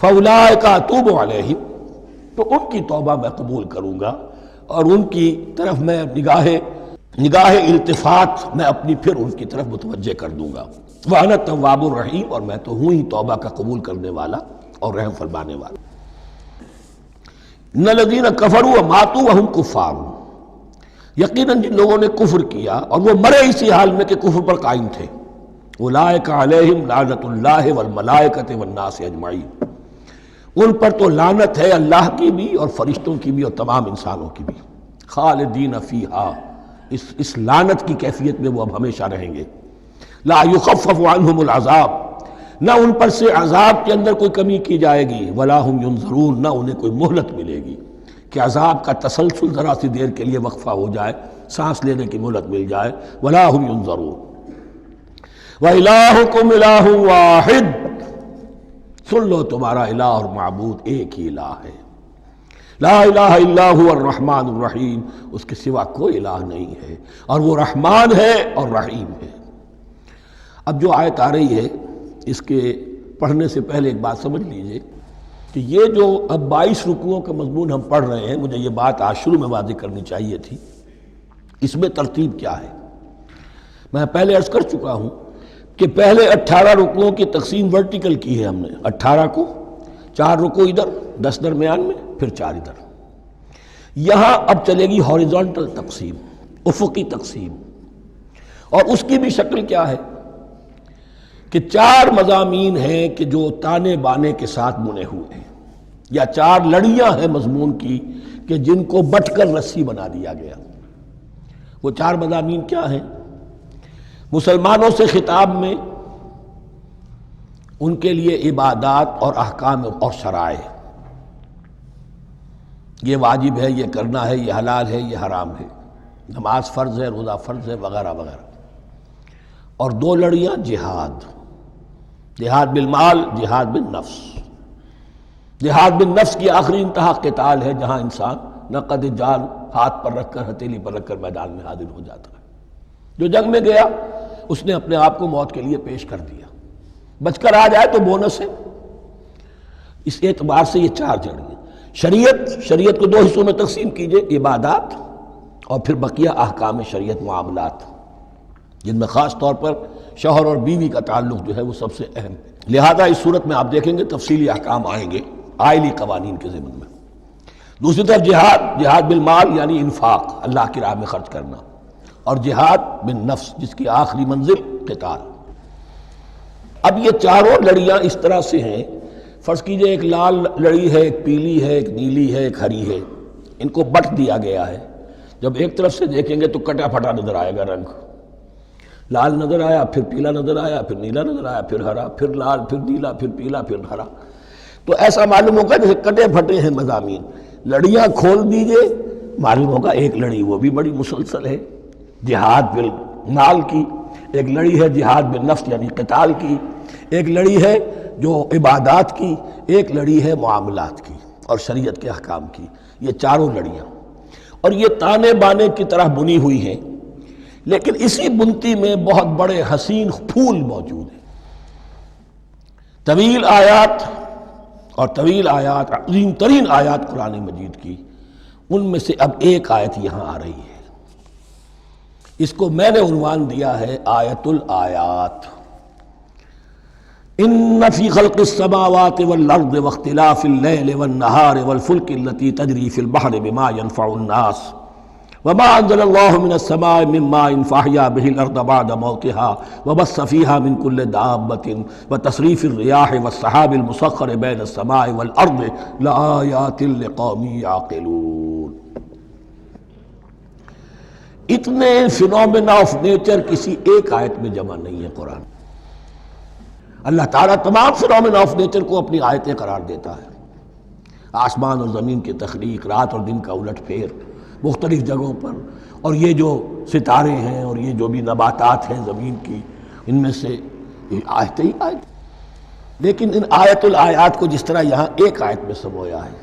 فاولئک اتوب علیہم، تو ان کی توبہ میں قبول کروں گا اور ان کی طرف میں نگاہ التفات میں اپنی پھر ان کی طرف متوجہ کر دوں گا۔ وَأَنَا التَّوَّابُ الرَّحِيمُ، اور میں تو ہوں ہی توبہ کا قبول کرنے والا اور رحم فرمانے والا۔ إِنَّ الَّذِينَ كَفَرُوا وَمَاتُوا وَهُمْ كُفَّارٌ، یقیناً جن لوگوں نے کفر کیا اور وہ مرے اسی حال میں کہ کفر پر قائم تھے، أُولَئِكَ عَلَيْهِمْ لَعْنَةُ اللَّهِ وَالْمَلَائِكَةِ وَالنَّاسِ أَجْمَعِينَ، ان پر تو لعنت ہے اللہ کی بھی اور فرشتوں کی بھی اور تمام انسانوں کی بھی۔ خالدین فیہا، اس لعنت کی کیفیت میں وہ اب ہمیشہ رہیں گے۔ لا یخفف عنہم العذاب، نہ ان پر سے عذاب کے اندر کوئی کمی کی جائے گی، ولا ہم ینظرون، نہ انہیں کوئی مہلت ملے گی کہ عذاب کا تسلسل ذرا سی دیر کے لیے وقفہ ہو جائے، سانس لینے کی مہلت مل جائے۔ ولا ہم ینظرون۔ وَإِلَٰهُكُمْ إِلَٰهٌ وَاحِدٌ، سن لو تمہارا الہ اور معبود ایک ہی الہ ہے۔ لا الہ الا هو الرحمن الرحیم، اس کے سوا کوئی الہ نہیں ہے اور وہ رحمان ہے اور رحیم ہے۔ اب جو آیت آ رہی ہے اس کے پڑھنے سے پہلے ایک بات سمجھ لیجئے کہ یہ جو اب 22 رکوعوں کا مضمون ہم پڑھ رہے ہیں، مجھے یہ بات آج شروع میں واضح کرنی چاہیے تھی، اس میں ترتیب کیا ہے۔ میں پہلے عرض کر چکا ہوں کہ پہلے 18 رکوعوں کی تقسیم ورٹیکل کی ہے ہم نے، 18 کو 4 رکوع ادھر، 10 درمیان میں، پھر 4 ادھر۔ یہاں اب چلے گی ہاریزونٹل تقسیم، افقی تقسیم، اور اس کی بھی شکل کیا ہے کہ 4 مضامین ہیں کہ جو تانے بانے کے ساتھ بنے ہوئے ہیں، یا 4 لڑیاں ہیں مضمون کی کہ جن کو بٹ کر رسی بنا دیا گیا۔ وہ 4 مضامین کیا ہیں؟ مسلمانوں سے خطاب میں ان کے لیے عبادات اور احکام اور شرائع، یہ واجب ہے، یہ کرنا ہے، یہ حلال ہے، یہ حرام ہے، نماز فرض ہے، روزہ فرض ہے، وغیرہ وغیرہ۔ اور 2 لڑیاں جہاد، جہاد بالمال، جہاد بالنفس۔ جہاد بالنفس کی آخری انتہا قتال ہے، جہاں انسان نقد جان ہاتھ پر رکھ کر، ہتھیلی پر رکھ کر میدان میں حاضر ہو جاتا ہے۔ جو جنگ میں گیا اس نے اپنے آپ کو موت کے لیے پیش کر دیا، بچ کر آ جائے تو بونس ہے۔ اس اعتبار سے یہ 4 جڑیں۔ شریعت کو 2 حصوں میں تقسیم کیجئے، عبادات اور پھر بقیہ احکام شریعت، معاملات، جن میں خاص طور پر شوہر اور بیوی کا تعلق جو ہے وہ سب سے اہم ہے۔ لہذا اس صورت میں آپ دیکھیں گے تفصیلی احکام آئیں گے آئلی قوانین کے ضمن میں۔ دوسری طرف جہاد بالمال یعنی انفاق، اللہ کی راہ میں خرچ کرنا، اور جہاد بالنفس جس کی آخری منزل قتال۔ اب یہ 4 لڑیاں اس طرح سے ہیں، فرض کیجئے ایک لال لڑی ہے، ایک پیلی ہے، ایک نیلی ہے، ایک ہری ہے، ان کو بٹ دیا گیا ہے۔ جب ایک طرف سے دیکھیں گے تو کٹا پھٹا نظر آئے گا، رنگ لال نظر آیا، پھر پیلا نظر آیا، پھر نیلا نظر آیا، پھر ہرا، پھر لال، پھر نیلا، پھر پیلا، پھر ہرا۔ تو ایسا معلوم ہوگا جیسے کٹے پھٹے ہیں مضامین۔ لڑیاں کھول دیجئے، معلوم ہوگا ایک لڑی وہ بھی بڑی مسلسل ہے، جہاد بالمال کی، ایک لڑی ہے جہاد بالنفس یعنی قتال کی، ایک لڑی ہے جو عبادات کی، ایک لڑی ہے معاملات کی اور شریعت کے احکام کی۔ یہ 4 لڑیاں، اور یہ تانے بانے کی طرح بنی ہوئی ہیں، لیکن اسی بنتی میں بہت بڑے حسین پھول موجود ہیں۔ طویل آیات اور طویل آیات، عظیم ترین آیات قرآن مجید کی، ان میں سے اب ایک آیت یہاں آ رہی ہے۔ اس کو میں نے عنوان دیا ہے آیت الآیات۔ ان فی خلق السماوات والارض واختلاف اللیل والنہار والفلک التي تجری فی البحر بما ينفع الناس وما انزل اللہ من السماء من ماء فاحیا به الارض بعد موتها وبث فيها من كل دابة وتصریف الرياح والسحاب المسخر بین السماء والارض لآیات لقوم یعقلون۔ اتنے فینومینا آف نیچر کسی ایک آیت میں جمع نہیں ہے قرآن۔ اللہ تعالیٰ تمام فینومینا آف نیچر کو اپنی آیتیں قرار دیتا ہے، آسمان اور زمین کی تخلیق، رات اور دن کا الٹ پھیر مختلف جگہوں پر، اور یہ جو ستارے ہیں اور یہ جو بھی نباتات ہیں زمین کی، ان میں سے آیتیں ہی آیت۔ لیکن ان آیت الآیات کو جس طرح یہاں ایک آیت میں سمویا ہے،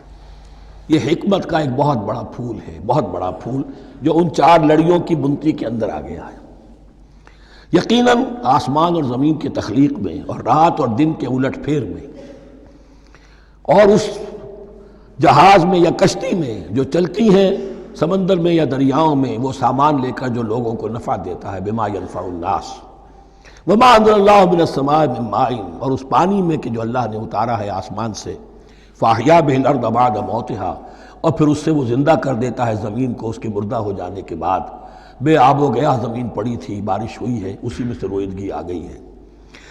یہ حکمت کا ایک بہت بڑا پھول ہے، بہت بڑا پھول جو ان چار لڑیوں کی بنتی کے اندر آ گیا ہے۔ یقیناً آسمان اور زمین کی تخلیق میں اور رات اور دن کے الٹ پھیر میں اور اس جہاز میں یا کشتی میں جو چلتی ہیں سمندر میں یا دریاؤں میں، وہ سامان لے کر جو لوگوں کو نفع دیتا ہے، بما ينفع الناس وما انزل اللہ من السماء من ماء، اور اس پانی میں کہ جو اللہ نے اتارا ہے آسمان سے، فاحیا به الارض بعد موتها، اور پھر اس سے وہ زندہ کر دیتا ہے زمین کو اس کے مردہ ہو جانے کے بعد۔ بے آب و گیا زمین پڑی تھی، بارش ہوئی ہے، اسی میں سے روئیدگی آ گئی ہے۔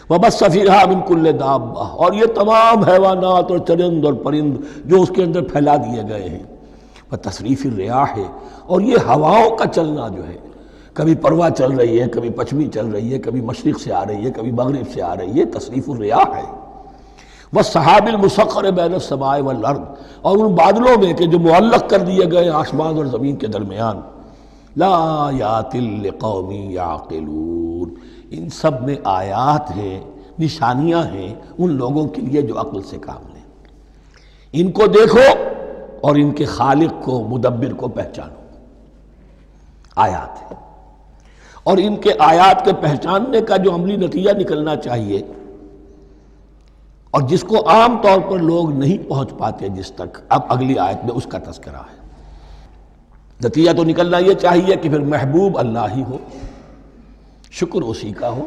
وبث فیہا من کل دابہ، اور یہ تمام حیوانات اور چرند اور پرند جو اس کے اندر پھیلا دیے گئے ہیں۔ وتصریف الریاح، اور یہ ہواؤں کا چلنا جو ہے، کبھی پروا چل رہی ہے، کبھی پچھمی چل رہی ہے، کبھی مشرق سے آ رہی ہے، کبھی مغرب سے آ رہی ہے، تصریف الریاح ہے۔ والسحاب المسخر بین السماء والارض، اور ان بادلوں میں کہ جو معلق کر دیے گئے آسمان اور زمین کے درمیان۔ لآیات لقوم یعقلون، ان سب میں آیات ہیں، نشانیاں ہیں ان لوگوں کے لیے جو عقل سے کام لیں۔ ان کو دیکھو اور ان کے خالق کو، مدبر کو پہچانو۔ آیات ہیں، اور ان کے آیات کے پہچاننے کا جو عملی نتیجہ نکلنا چاہیے، اور جس کو عام طور پر لوگ نہیں پہنچ پاتے جس تک، اب اگلی آیت میں اس کا تذکرہ ہے۔ نتیجہ تو نکلنا یہ چاہیے کہ پھر محبوب اللہ ہی ہو، شکر اسی کا ہو،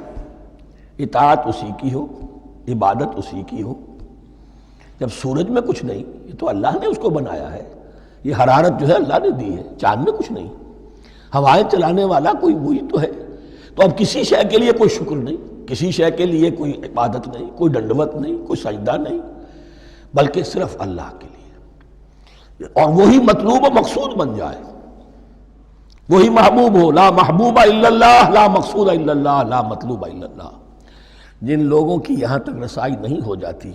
اطاعت اسی کی ہو، عبادت اسی کی ہو۔ جب سورج میں کچھ نہیں، یہ تو اللہ نے اس کو بنایا ہے، یہ حرارت جو ہے اللہ نے دی ہے، چاند میں کچھ نہیں، ہوائیں چلانے والا کوئی وہی تو ہے۔ تو اب کسی شے کے لیے کوئی شکر نہیں، کسی شے کے لیے کوئی عبادت نہیں، کوئی ڈنڈوت نہیں، کوئی سجدہ نہیں، بلکہ صرف اللہ کے لیے، اور وہی مطلوب و مقصود بن جائے، وہی محبوب ہو۔ لا محبوب الا اللہ، لا مقصود الا اللہ، لا مطلوب الا اللہ۔ جن لوگوں کی یہاں تک رسائی نہیں ہو جاتی،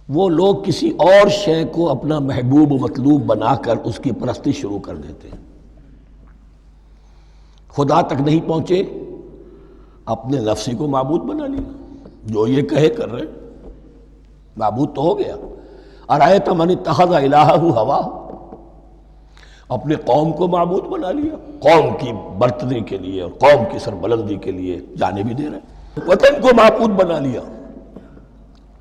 وہ لوگ کسی اور شے کو اپنا محبوب و مطلوب بنا کر اس کی پرستی شروع کر دیتے ہیں۔ خدا تک نہیں پہنچے، اپنے نفسی کو معبود بنا لیا، جو یہ کہے کر رہے، معبود تو ہو گیا۔ ارأیت من اتخذ الہہ ہواہ، اپنے قوم کو معبود بنا لیا، قوم کی برتری کے لیے اور قوم کی سربلندی کے لیے جانے بھی دے رہے، وطن کو معبود بنا لیا۔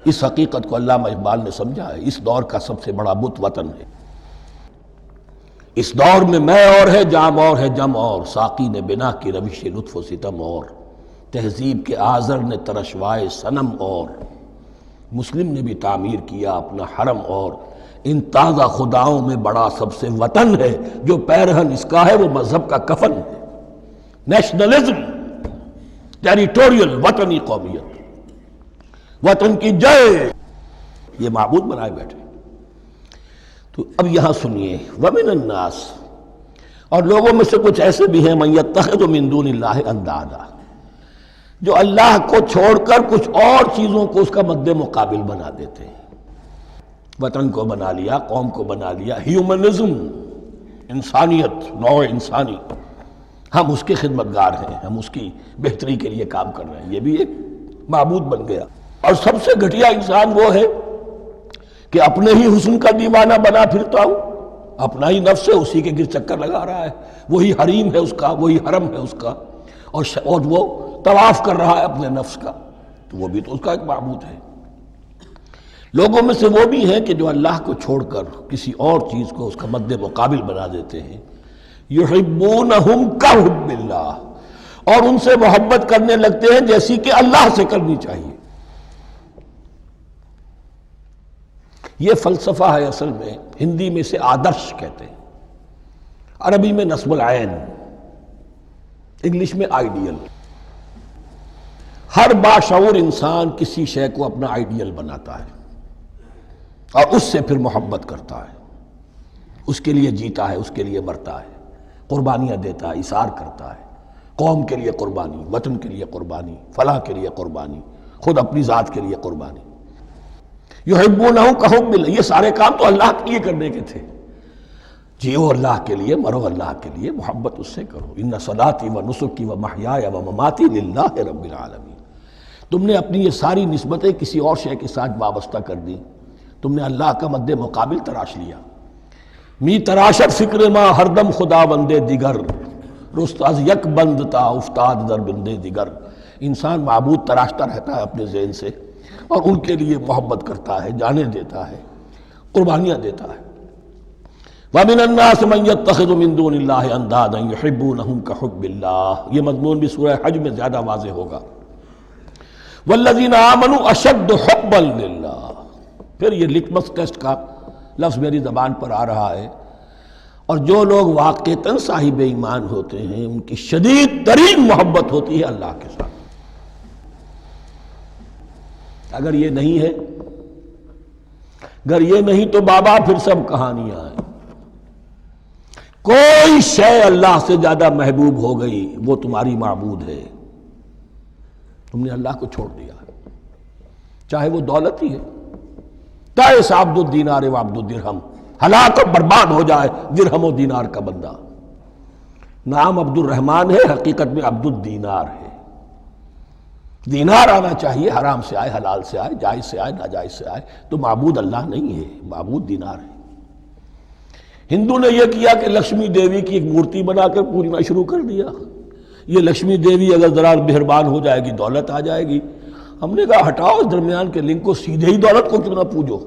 اس حقیقت کو علامہ اقبال نے سمجھا ہے، اس دور کا سب سے بڑا بت وطن ہے۔ اس دور میں میں اور ہے، جام اور ہے، جم اور، ساقی نے بنا کی روش لطف و ستم اور، تہذیب کے آزر نے ترشوائے صنم اور، مسلم نے بھی تعمیر کیا اپنا حرم اور، ان تازہ خداؤں میں بڑا سب سے وطن ہے، جو پیرہن اس کا ہے وہ مذہب کا کفن ہے۔ نیشنلزم، ٹیریٹوریل، وطنی قومیت، وطن کی جے، یہ معبود بنائے بیٹھے۔ تو اب یہاں سنیے، وَمِنَ النَّاسِ، اور لوگوں میں سے کچھ ایسے بھی ہیں، مَن يَتَّخِذُ مِن دُونِ اللَّهِ أَندَادًا، جو اللہ کو چھوڑ کر کچھ اور چیزوں کو اس کا مد مقابل بنا دیتے ہیں۔ وطن کو بنا لیا، قوم کو بنا لیا، ہیومنزم، انسانیت، نوع انسانی، ہم اس کے خدمتگار ہیں، ہم اس کی بہتری کے لیے کام کر رہے ہیں، یہ بھی ایک معبود بن گیا۔ اور سب سے گھٹیا انسان وہ ہے کہ اپنے ہی حسن کا دیوانہ بنا پھرتا ہوں، اپنا ہی نفس ہے، اسی کے گر چکر لگا رہا ہے، وہی حریم ہے اس کا، وہی حرم ہے اس کا، اور وہ طواف کر رہا ہے اپنے نفس کا، تو وہ بھی تو اس کا ایک معبود ہے۔ لوگوں میں سے وہ بھی ہیں کہ جو اللہ کو چھوڑ کر کسی اور چیز کو اس کا مد مقابل بنا دیتے ہیں۔ یحبونہم کحب اللہ، اور ان سے محبت کرنے لگتے ہیں جیسی کہ اللہ سے کرنی چاہیے۔ یہ فلسفہ ہے اصل میں، ہندی میں اسے آدرش کہتے ہیں، عربی میں نصب العین، انگلش میں آئیڈیل۔ ہر باشعور انسان کسی شے کو اپنا آئیڈیل بناتا ہے اور اس سے پھر محبت کرتا ہے، اس کے لیے جیتا ہے، اس کے لیے مرتا ہے۔ قربانیاں دیتا ہے، اثار کرتا ہے، قوم کے لیے قربانی، وطن کے لیے قربانی، فلاح کے لیے قربانی، خود اپنی ذات کے لیے قربانی۔ یحبونہ کحب اللہ، یہ سارے کام تو اللہ کے لیے کرنے کے تھے۔ جیو اللہ کے لیے، مرو اللہ کے لیے، محبت اس سے کرو۔ ان صلاتی و نسکی و محیای و مماتی للہ رب العالمین۔ تم نے اپنی یہ ساری نسبتیں کسی اور شے کے ساتھ وابستہ کر دی، تم نے اللہ کا مد مقابل تراش لیا۔ می تراشت فکر ما ہر دم خدا بندے دیگر، رست از یک بند تا افتاد در بندے دیگر۔ انسان معبود تراشتا رہتا ہے اپنے ذہن سے، اور ان کے لیے محبت کرتا ہے، جانیں دیتا ہے، قربانیاں دیتا ہے۔ وَمِنَ النَّاسِ مَن يَتَّخِذُ مِن دُونِ اللَّهِ أَندَادًا يُحِبُّونَهُمْ كَحُبِّ اللَّهِ، یہ مضمون بھی سورہ حج میں زیادہ واضح ہوگا۔ وَالَّذِينَ آمَنُوا أَشَدُّ حُبًّا لِلَّهِ، پھر یہ لٹمس ٹیسٹ کا لفظ میری زبان پر آ رہا ہے، اور جو لوگ واقعتاً صاحب ایمان ہوتے ہیں ان کی شدید ترین محبت ہوتی ہے اللہ کے ساتھ۔ اگر یہ نہیں ہے، اگر یہ نہیں تو بابا پھر سب کہانیاں ہیں۔ کوئی شے اللہ سے زیادہ محبوب ہو گئی وہ تمہاری معبود ہے، تم نے اللہ کو چھوڑ دیا، چاہے وہ دولت ہی ہے۔ تعس عبد الدینار و عبد الدرہم، ہلاک و برباد ہو جائے درہم و دینار کا بندہ۔ نام عبد الرحمن ہے، حقیقت میں عبد الدینار ہے۔ دینار آنا چاہیے، حرام سے آئے، حلال سے آئے، جائز سے آئے، ناجائز سے آئے، تو معبود اللہ نہیں ہے، معبود دینار ہے۔ ہندو نے یہ کیا کہ لکشمی دیوی کی ایک مورتی بنا کر پوجنا شروع کر دیا۔ یہ لکشمی دیوی اگر ذرا مہربان ہو جائے گی دولت آ جائے گی۔ ہم نے کہا ہٹاؤ اس درمیان کے لنک کو، سیدھے ہی دولت کو کیوں نہ پوجو،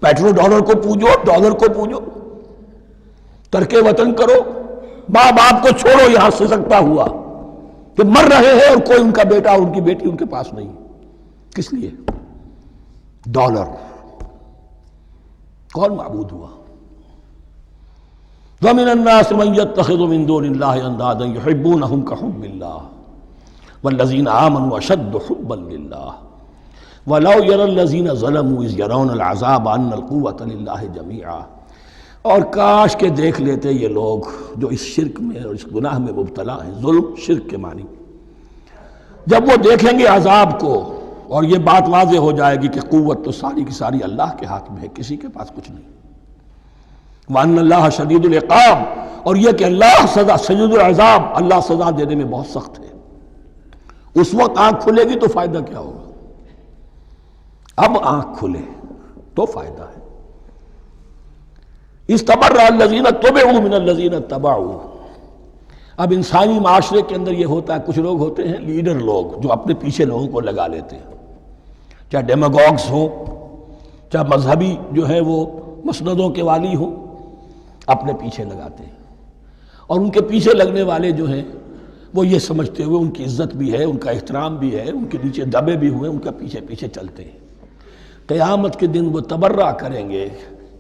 پیٹرو ڈالر کو پوجو، ڈالر کو پوجو، ترک وطن کرو، ماں باپ کو چھوڑو یہاں سے سکتا ہوا کہ مر رہے ہیں اور کوئی ان کا بیٹا ان کی بیٹی ان کے پاس نہیں، کس لیے؟ ڈالر۔ کون معبود ہوا؟ وَمِنَ النَّاسِ مَن يَتَّخِذُ مِن دُونِ اللَّهِ أَندَادًا يُحِبُّونَهُمْ كَحُبِّ اللَّهِ وَالَّذِينَ آمَنُوا أَشَدُّ حُبًّا لِلَّهِ وَلَوْ يَرَى الَّذِينَ ظَلَمُوا إِذْ يَرَوْنَ الْعَذَابَ أَنَّ الْقُوَّةَ لِلَّهِ جَمِيعًا، اور کاش کہ دیکھ لیتے یہ لوگ جو اس شرک میں اور اس گناہ میں مبتلا ہیں، ظلم شرک کے معنی، جب وہ دیکھیں گے عذاب کو اور یہ بات واضح ہو جائے گی کہ قوت تو ساری کی ساری اللہ کے ہاتھ میں ہے، کسی کے پاس کچھ نہیں۔ وَأَنَّ اللَّهَ شَدِيدُ الْعِقَابِ، اور یہ کہ اللہ سزا، شدید العذاب، اللہ سزا دینے میں بہت سخت ہے۔ اس وقت آنکھ کھلے گی تو فائدہ کیا ہوگا؟ اب آنکھ کھلے تو فائدہ ہے۔ اِسْتَبَرَّأَ الَّذِينَ اتُّبِعُوا مِنَ الَّذِينَ اتَّبَعُوا، اب انسانی معاشرے کے اندر یہ ہوتا ہے، کچھ لوگ ہوتے ہیں لیڈر لوگ جو اپنے پیچھے لوگوں کو لگا لیتے ہیں، چاہے ڈیماگوگز ہوں، چاہے مذہبی جو ہے وہ مسندوں کے والی ہوں، اپنے پیچھے لگاتے ہیں، اور ان کے پیچھے لگنے والے جو ہیں وہ یہ سمجھتے ہوئے ان کی عزت بھی ہے، ان کا احترام بھی ہے، ان کے نیچے دبے بھی ہوئے، ان کا پیچھے پیچھے چلتے ہیں۔ قیامت کے دن وہ تبرہ کریں گے،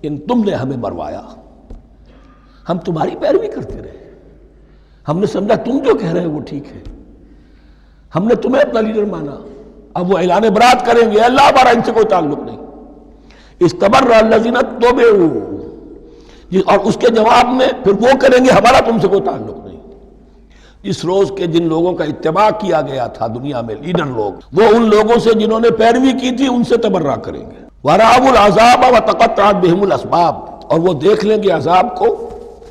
ان تم نے ہمیں مروایا، ہم تمہاری پیروی کرتے رہے، ہم نے سمجھا تم جو کہہ رہے ہیں وہ ٹھیک ہے، ہم نے تمہیں اپنا لیڈر مانا۔ اب وہ اعلان برات کریں گے، اللہ ہمارا ان سے کوئی تعلق نہیں۔ استبرأ الذین اتبعوا، اور اس کے جواب میں پھر وہ کریں گے ہمارا تم سے کوئی تعلق نہیں۔ اس روز کے جن لوگوں کا اتباع کیا گیا تھا دنیا میں، لیڈر لوگ، وہ ان لوگوں سے جنہوں نے پیروی کی تھی ان سے تبرہ کریں گے۔ وَرَأَوُا الْعَذَابَ وَتَقَطَّعَتْ بِهِمُ الْأَسْبَابُ، اور وہ دیکھ لیں گے عذاب کو،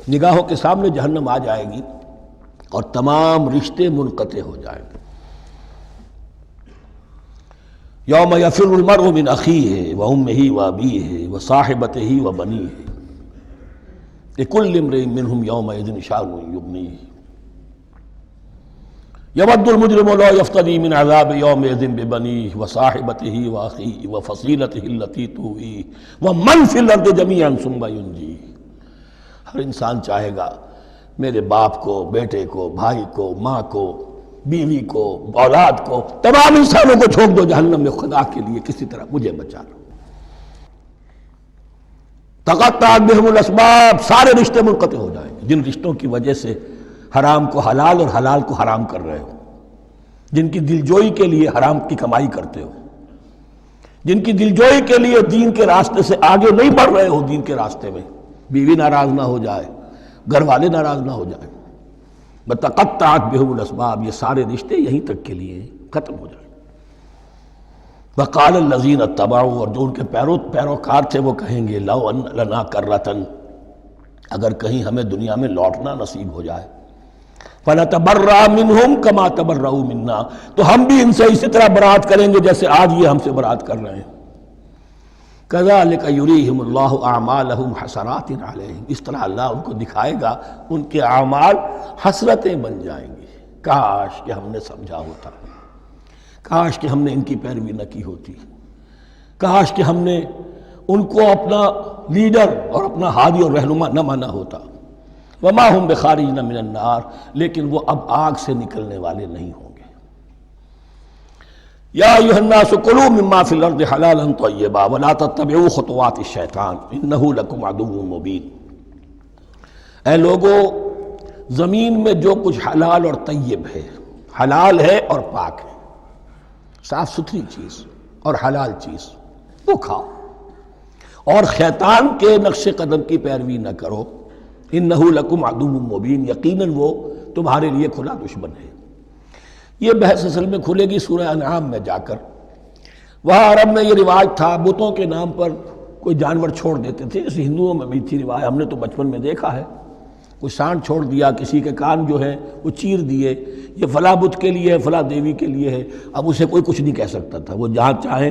نگاہوں کے سامنے جہنم آ جائے گی اور تمام رشتے منقطع ہو جائیں گے۔ یوم یفر المرء من اخیہ وامہ وابیہ وصاحبتہ وبنیہ لکل امرئ منہم یومئذ شأن یغنیہ یود المجرم لا یفتدی من عذاب یومئذ ببنیہ وصاحبتہ واخیہ وفصیلتہ التی تؤویہ ومن فی الارض جمیعا ثم ینجیہ۔ ہر انسان چاہے گا میرے باپ کو، بیٹے کو، بھائی کو، ماں کو، بیوی کو، اولاد کو، تمام انسانوں کو چھوڑ دو جہنم میں، خدا کے لیے کسی طرح مجھے بچا لو۔ تقطعت بہم الاسباب، سارے رشتے منقطع ہو جائیں گے، جن رشتوں کی وجہ سے حرام کو حلال اور حلال کو حرام کر رہے ہو، جن کی دلجوئی کے لیے حرام کی کمائی کرتے ہو، جن کی دلجوئی کے لیے دین کے راستے سے آگے نہیں بڑھ رہے ہو، دین کے راستے میں بیوی ناراض نہ ہو جائے، گھر والے ناراض نہ ہو جائیں. بتقطعت بہم الاسباب، یہ سارے رشتے یہیں تک کے لیے ختم ہو جائیں. وقال الذین اتبعوا، اور جو ان کے پیروکار تھے وہ کہیں گے لو ان لنا کرۃ، اگر کہیں ہمیں دنیا میں لوٹنا نصیب ہو جائے، فنتبرأ منہم کما تبرؤوا منا، تو ہم بھی ان سے اسی طرح برات کریں گے جیسے آج یہ ہم سے برات کر رہے ہیں. کذالک یریہم اللہ اعمالہم حسرات علیہم، اس طرح اللہ ان کو دکھائے گا ان کے اعمال حسرتیں بن جائیں گی. کاش کہ ہم نے سمجھا ہوتا، کاش کہ ہم نے ان کی پیروی نہ کی ہوتی، کاش کہ ہم نے ان کو اپنا لیڈر اور اپنا ہادی اور رہنما نہ مانا ہوتا. وما ہم بخارجین من النار، لیکن وہ اب آگ سے نکلنے والے نہیں ہوں گے. یا ایھا الناس کلوا مما فی الارض حلالا طیبا ولا تتبعوا خطوات الشیطان انہ لکم عدو مبین. اے لوگو، زمین میں جو کچھ حلال اور طیب ہے، حلال ہے اور پاک ہے، صاف ستھری چیز اور حلال چیز، وہ کھاؤ، اور شیطان کے نقش قدم کی پیروی نہ کرو. انہ لکم عدو مبین، یقیناً وہ تمہارے لیے کھلا دشمن ہے. یہ بحث اصل میں کھلے گی سورہ انعام میں جا کر. وہاں عرب میں یہ رواج تھا، بتوں کے نام پر کوئی جانور چھوڑ دیتے تھے. اس ہندوؤں میں بھی تھی رواج، ہم نے تو بچپن میں دیکھا ہے. کوئی سانڈ چھوڑ دیا، کسی کے کان جو ہے وہ چیر دیے، یہ فلاں بت کے لیے ہے، فلاں دیوی کے لیے ہے. اب اسے کوئی کچھ نہیں کہہ سکتا تھا، وہ جہاں چاہیں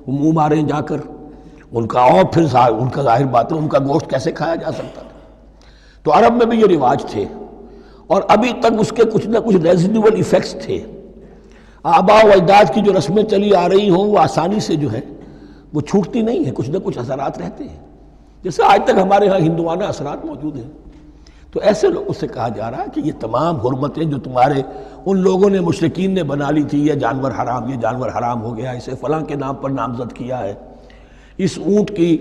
وہ منہ ماریں جا کر ان کا، اور پھر ان کا ظاہر بات ہے ان کا گوشت کیسے کھایا جا سکتا تھا. تو عرب میں بھی یہ رواج تھے، اور ابھی تک اس کے کچھ نہ کچھ ریزیڈول ایفیکٹس تھے. آباء و اجداد کی جو رسمیں چلی آ رہی ہوں وہ آسانی سے جو ہے وہ چھوٹتی نہیں ہیں، کچھ نہ کچھ اثرات رہتے ہیں، جیسے آج تک ہمارے ہاں ہندوانہ اثرات موجود ہیں. تو ایسے لوگوں سے کہا جا رہا ہے کہ یہ تمام حرمتیں جو تمہارے ان لوگوں نے مشرکین نے بنا لی تھی، یہ جانور حرام، یہ جانور حرام ہو گیا، اسے فلاں کے نام پر نامزد کیا ہے، اس اونٹ کی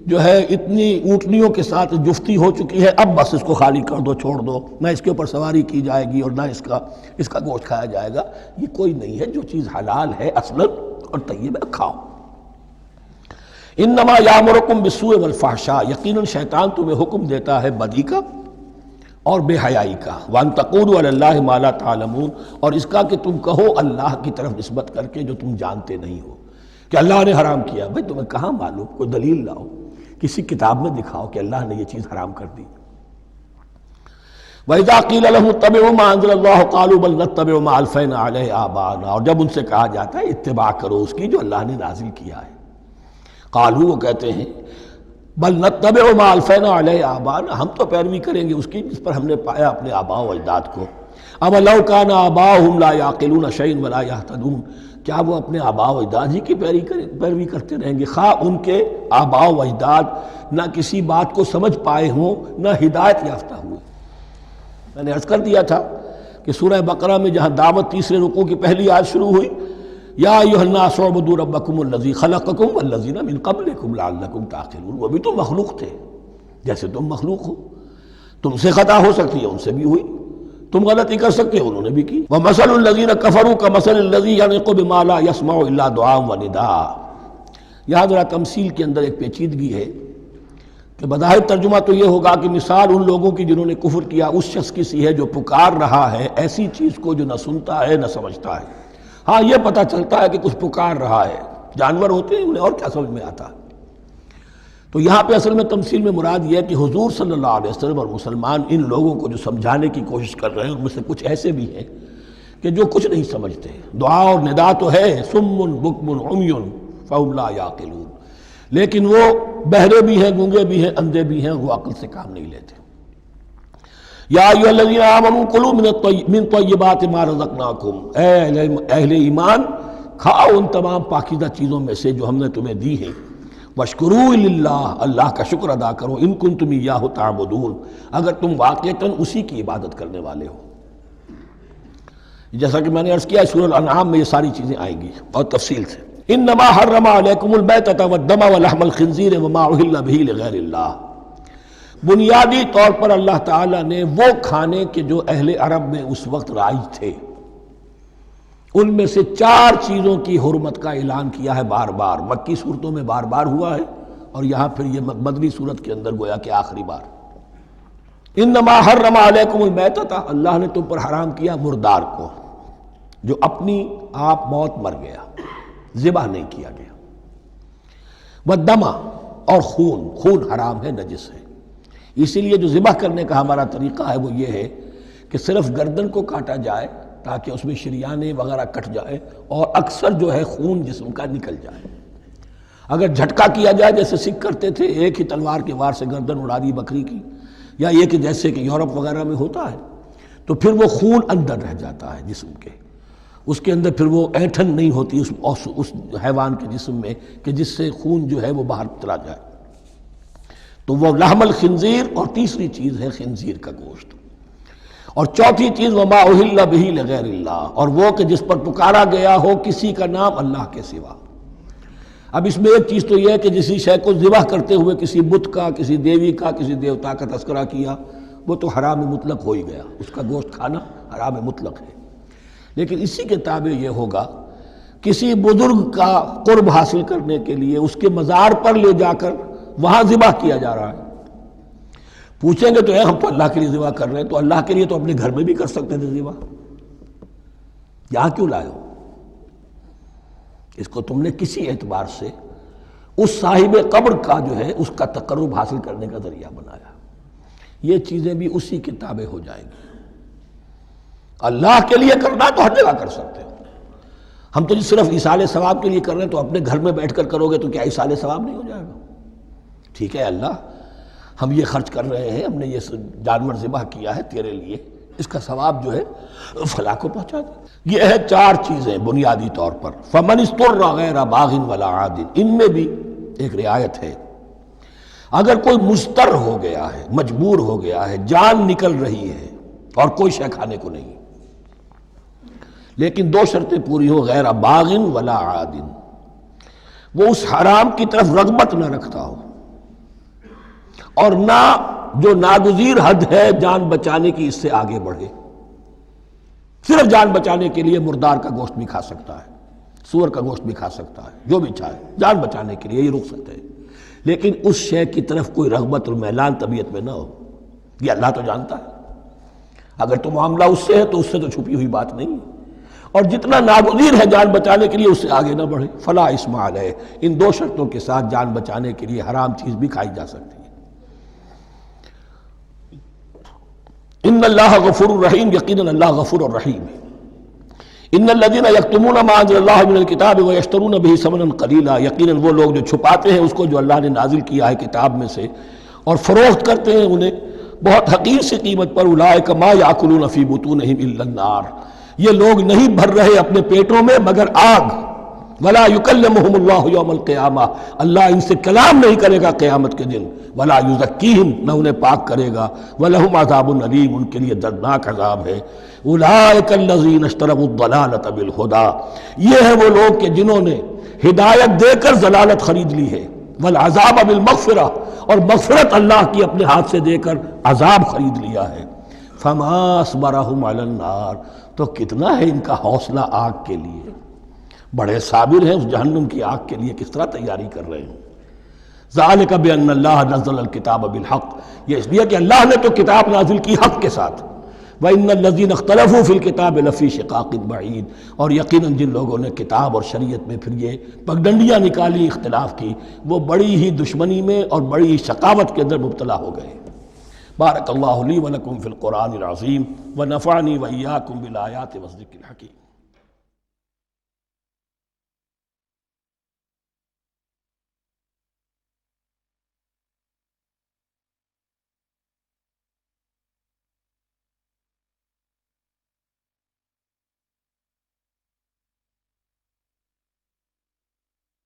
جو ہے اتنی اونٹنیوں کے ساتھ جفتی ہو چکی ہے، اب بس اس کو خالی کر دو، چھوڑ دو، نہ اس کے اوپر سواری کی جائے گی اور نہ اس کا گوشت کھایا جائے گا. یہ کوئی نہیں ہے، جو چیز حلال ہے اصلاً اور طیب ہے کھاؤ. انما یامرکم بالسوء والفحشاء، یقیناً شیطان تمہیں حکم دیتا ہے بدی کا اور بے حیائی کا. وان تقولوا علی اللہ ما لا تعلمون، اور اس کا کہ تم کہو اللہ کی طرف نسبت کر کے جو تم جانتے نہیں ہو کہ اللہ نے حرام کیا. بھائی تمہیں کہاں معلوم؟ کوئی دلیل لاؤ، کسی کتاب میں دکھاؤ کہ اللہ نے یہ چیز حرام کر دی. وَإِذَا قِيلَ لَهُمُ اتَّبِعُوا مَا أَنزَلَ اللَّهُ قَالُوا بَلْ نَتَّبِعُ مَا أَلْفَيْنَا عَلَيْهِ آبَاءَنَا، اور جب ان سے کہا جاتا ہے اتباع کرو اس کی جو اللہ نے نازل کیا ہے، قالوا، وہ کہتے ہیں بل نتبع ما ألفينا عليه آباءنا، ہم تو پیروی کریں گے اس کی جس پر ہم نے پایا اپنے آباء و اجداد کو. اب لو كان آباؤهم لا يعقلون شيئا ولا يهتدون، کیا وہ اپنے آباء و اجداد ہی کی پیروی کرتے رہیں گے، خواہ ان کے آباء و اجداد نہ کسی بات کو سمجھ پائے ہوں نہ ہدایت یافتہ ہوئے. میں نے عرض کر دیا تھا کہ سورہ بقرہ میں جہاں دعوت تیسرے رکوع کی پہلی آیت شروع ہوئی، یا ایھا الناس اعبدوا ربکم الذی خلقکم والذین من قبلکم لعلکم تعقلون، وہ بھی تو مخلوق تھے جیسے تم مخلوق ہو، تم سے خطا ہو سکتی ہے ان سے بھی ہوئی، تم غلطی کر سکتے ہو انہوں نے بھی کی. ومثل الذین کفروا کمثل الذی ینطق بما لا یسمع الا دعاء ونداء. یہاں ذرا تمثیل کے اندر ایک پیچیدگی ہے کہ بظاہر ترجمہ تو یہ ہوگا کہ مثال ان لوگوں کی جنہوں نے کفر کیا اس شخص کی سی ہے جو پکار رہا ہے ایسی چیز کو جو نہ سنتا ہے نہ سمجھتا ہے. ہاں یہ پتہ چلتا ہے کہ کچھ پکار رہا ہے، جانور ہوتے ہیں انہیں اور کیا سمجھ میں آتا ہے. تو یہاں پہ اصل میں تمثیل میں مراد یہ ہے کہ حضور صلی اللہ علیہ وسلم اور مسلمان ان لوگوں کو جو سمجھانے کی کوشش کر رہے ہیں ان میں سے کچھ ایسے بھی ہیں کہ جو کچھ نہیں سمجھتے. دعا اور ندا تو ہے، صم بکم عمی فہم لا یعقلون، لیکن وہ بہرے بھی ہیں، گونگے بھی ہیں، اندھے بھی ہیں، وہ عقل سے کام نہیں لیتے. یا ایھا الذین آمنوا کلوا من طیبات ما رزقناکم، اے اہل ایمان کھاؤ ان تمام پاکیزہ چیزوں میں سے جو ہم نے تمہیں دی ہیں. واشکروا للہ، اللہ کا شکر ادا کرو، ان کنتم ایاہ تعبدون، اگر تم واقعتاً اسی کی عبادت کرنے والے ہو. جیسا کہ میں نے عرض کیا سورہ الانعام میں یہ ساری چیزیں آئیں گی اور تفصیل سے. انما حرم علیکم المیتۃ والدم ولحم الخنزیر وما اہل بہ لغیر اللہ، بنیادی طور پر اللہ تعالیٰ نے وہ کھانے کے جو اہل عرب میں اس وقت رائج تھے ان میں سے 4 چیزوں کی حرمت کا اعلان کیا ہے بار بار. مکی صورتوں میں بار بار ہوا ہے اور یہاں پھر یہ مدنی صورت کے اندر گویا کہ آخری بار. انما حرم علیکم المیتۃ، اللہ نے تم پر حرام کیا مردار کو، جو اپنی آپ موت مر گیا، ذبح نہیں کیا گیا، والدم، اور خون حرام ہے، نجس ہے۔ اسی لیے جو ذبح کرنے کا ہمارا طریقہ ہے وہ یہ ہے کہ صرف گردن کو کاٹا جائے تاکہ اس میں شریانے وغیرہ کٹ جائے اور اکثر جو ہے خون جسم کا نکل جائے۔ اگر جھٹکا کیا جائے جیسے سکھ کرتے تھے، ایک ہی تلوار کے وار سے گردن اڑا دی بکری کی، یا یہ کہ جیسے کہ یورپ وغیرہ میں ہوتا ہے، تو پھر وہ خون اندر رہ جاتا ہے جسم کے، اس کے اندر پھر وہ اینٹھن نہیں ہوتی اس حیوان کے جسم میں کہ جس سے خون جو ہے وہ باہر چلا جائے، تو وہ لحم الخنزیر، اور تیسری چیز ہے خنزیر کا گوشت، اور چوتھی چیز وما اہل بہ لغیر اللہ، اور وہ کہ جس پر پکارا گیا ہو کسی کا نام اللہ کے سوا۔ اب اس میں ایک چیز تو یہ ہے کہ جسی شے کو ذبح کرتے ہوئے کسی بت کا، کسی دیوی کا، کسی دیوتا کا تذکرہ کیا، وہ تو حرام مطلق ہو ہی گیا، اس کا گوشت کھانا حرام مطلق ہے۔ لیکن اسی کے تابع یہ ہوگا کسی بزرگ کا قرب حاصل کرنے کے لیے اس کے مزار پر لے جا کر وہاں ذبح کیا جا رہا ہے، پوچھیں گے تو ہم تو اللہ کے لیے ذبح کر رہے ہیں، تو اللہ کے لیے تو اپنے گھر میں بھی کر سکتے تھے ذبح، یہاں کیوں لائے ہو؟ اس کو تم نے کسی اعتبار سے اس صاحب قبر کا جو ہے اس کا تقرب حاصل کرنے کا ذریعہ بنایا۔ یہ چیزیں بھی اسی کے تابع ہو جائیں گی۔ اللہ کے لیے کرنا تو ہر جگہ کر سکتے ہو، ہم تو صرف ایصال ثواب کے لیے کر رہے ہیں، تو اپنے گھر میں بیٹھ کر کرو گے تو کیا ایصال ثواب نہیں ہو جائے گا؟ ٹھیک ہے اللہ، ہم یہ خرچ کر رہے ہیں، ہم نے یہ جانور ذبح کیا ہے تیرے لیے، اس کا ثواب جو ہے فلاں کو پہنچا دے۔ یہ ہے چار چیزیں بنیادی طور پر۔ فمن اضطر غیر باغ ولا عاد، ان میں بھی ایک رعایت ہے، اگر کوئی مضطر ہو گیا ہے، مجبور ہو گیا ہے، جان نکل رہی ہے اور کوئی شے کھانے کو نہیں، لیکن دو شرطیں پوری ہو، غیر باغ ولا عاد، وہ اس حرام کی طرف رغبت نہ رکھتا ہو اور نہ جو ناگزیر حد ہے جان بچانے کی اس سے آگے بڑھے۔ صرف جان بچانے کے لیے مردار کا گوشت بھی کھا سکتا ہے، سور کا گوشت بھی کھا سکتا ہے، جو بھی چاہے جان بچانے کے لیے یہ رک سکتے ہیں، لیکن اس شے کی طرف کوئی رغبت اور میلان طبیعت میں نہ ہو۔ یہ اللہ تو جانتا ہے، اگر تو معاملہ اس سے ہے تو اس سے تو چھپی ہوئی بات نہیں ہے، اور جتنا ناگزیر ہے جان بچانے کے لیے اس سے آگے نہ بڑھے۔ فلا اسم علیہ، ان دو شرطوں کے ساتھ جان بچانے کے لیے حرام چیز بھی کھائی جا سکتی ہے۔ ان اللہ غفور الرحیم، یقیناً اللہ غفور الرحیم ہے۔ ان الذین یکتمون ما انزل اللہ من الکتاب ویشترون بہ ثمنا قلیلا، یقیناً وہ لوگ جو چھپاتے ہیں اس کو جو اللہ نے نازل کیا ہے کتاب میں سے اور فروخت کرتے ہیں انہیں بہت حقیر سی قیمت پر، اولئک ما یاکلون فی بطونہم الا النار، یہ لوگ نہیں بھر رہے اپنے پیٹوں میں مگر آگ۔ ولا یکلمہم اللہ یوم القیامہ، اللہ ان سے کلام نہیں کرے گا قیامت کے دن۔ ولا یزکیہم، نہ انہیں پاک کرے گا۔ ولہم عذاب علیم، ان کے لیے دردناک عذاب ہے۔ اولئک الذین اشتروا الضلالۃ بالہدی، یہ ہیں وہ لوگ کہ جنہوں نے ہدایت دے کر ضلالت خرید لی ہے، والعذاب بالمغفرہ، اور مغفرت اللہ کی اپنے ہاتھ سے دے کر عذاب خرید لیا ہے۔ فما اصبرہم علی النار، تو کتنا ہے ان کا حوصلہ آگ کے لیے، بڑے صابر ہیں اس جہنم کی آگ کے لیے، کس طرح تیاری کر رہے ہیں۔ ذالک بان اللہ نزل الکتاب بالحق، یہ اس لیے کہ اللہ نے تو کتاب نازل کی حق کے ساتھ۔ وان الذین اختلفوا فی الکتاب لفی شقاق بعید، اور یقیناً جن لوگوں نے کتاب اور شریعت میں پھر یہ پگڈنڈیاں نکالی اختلاف کی، وہ بڑی ہی دشمنی میں اور بڑی ہی شقاوت کے اندر مبتلا ہو گئے۔ بارک اللہ لی ولکم فی القرآن العظیم ونفعنی وإیاکم بالآیات والذکر الحکیم۔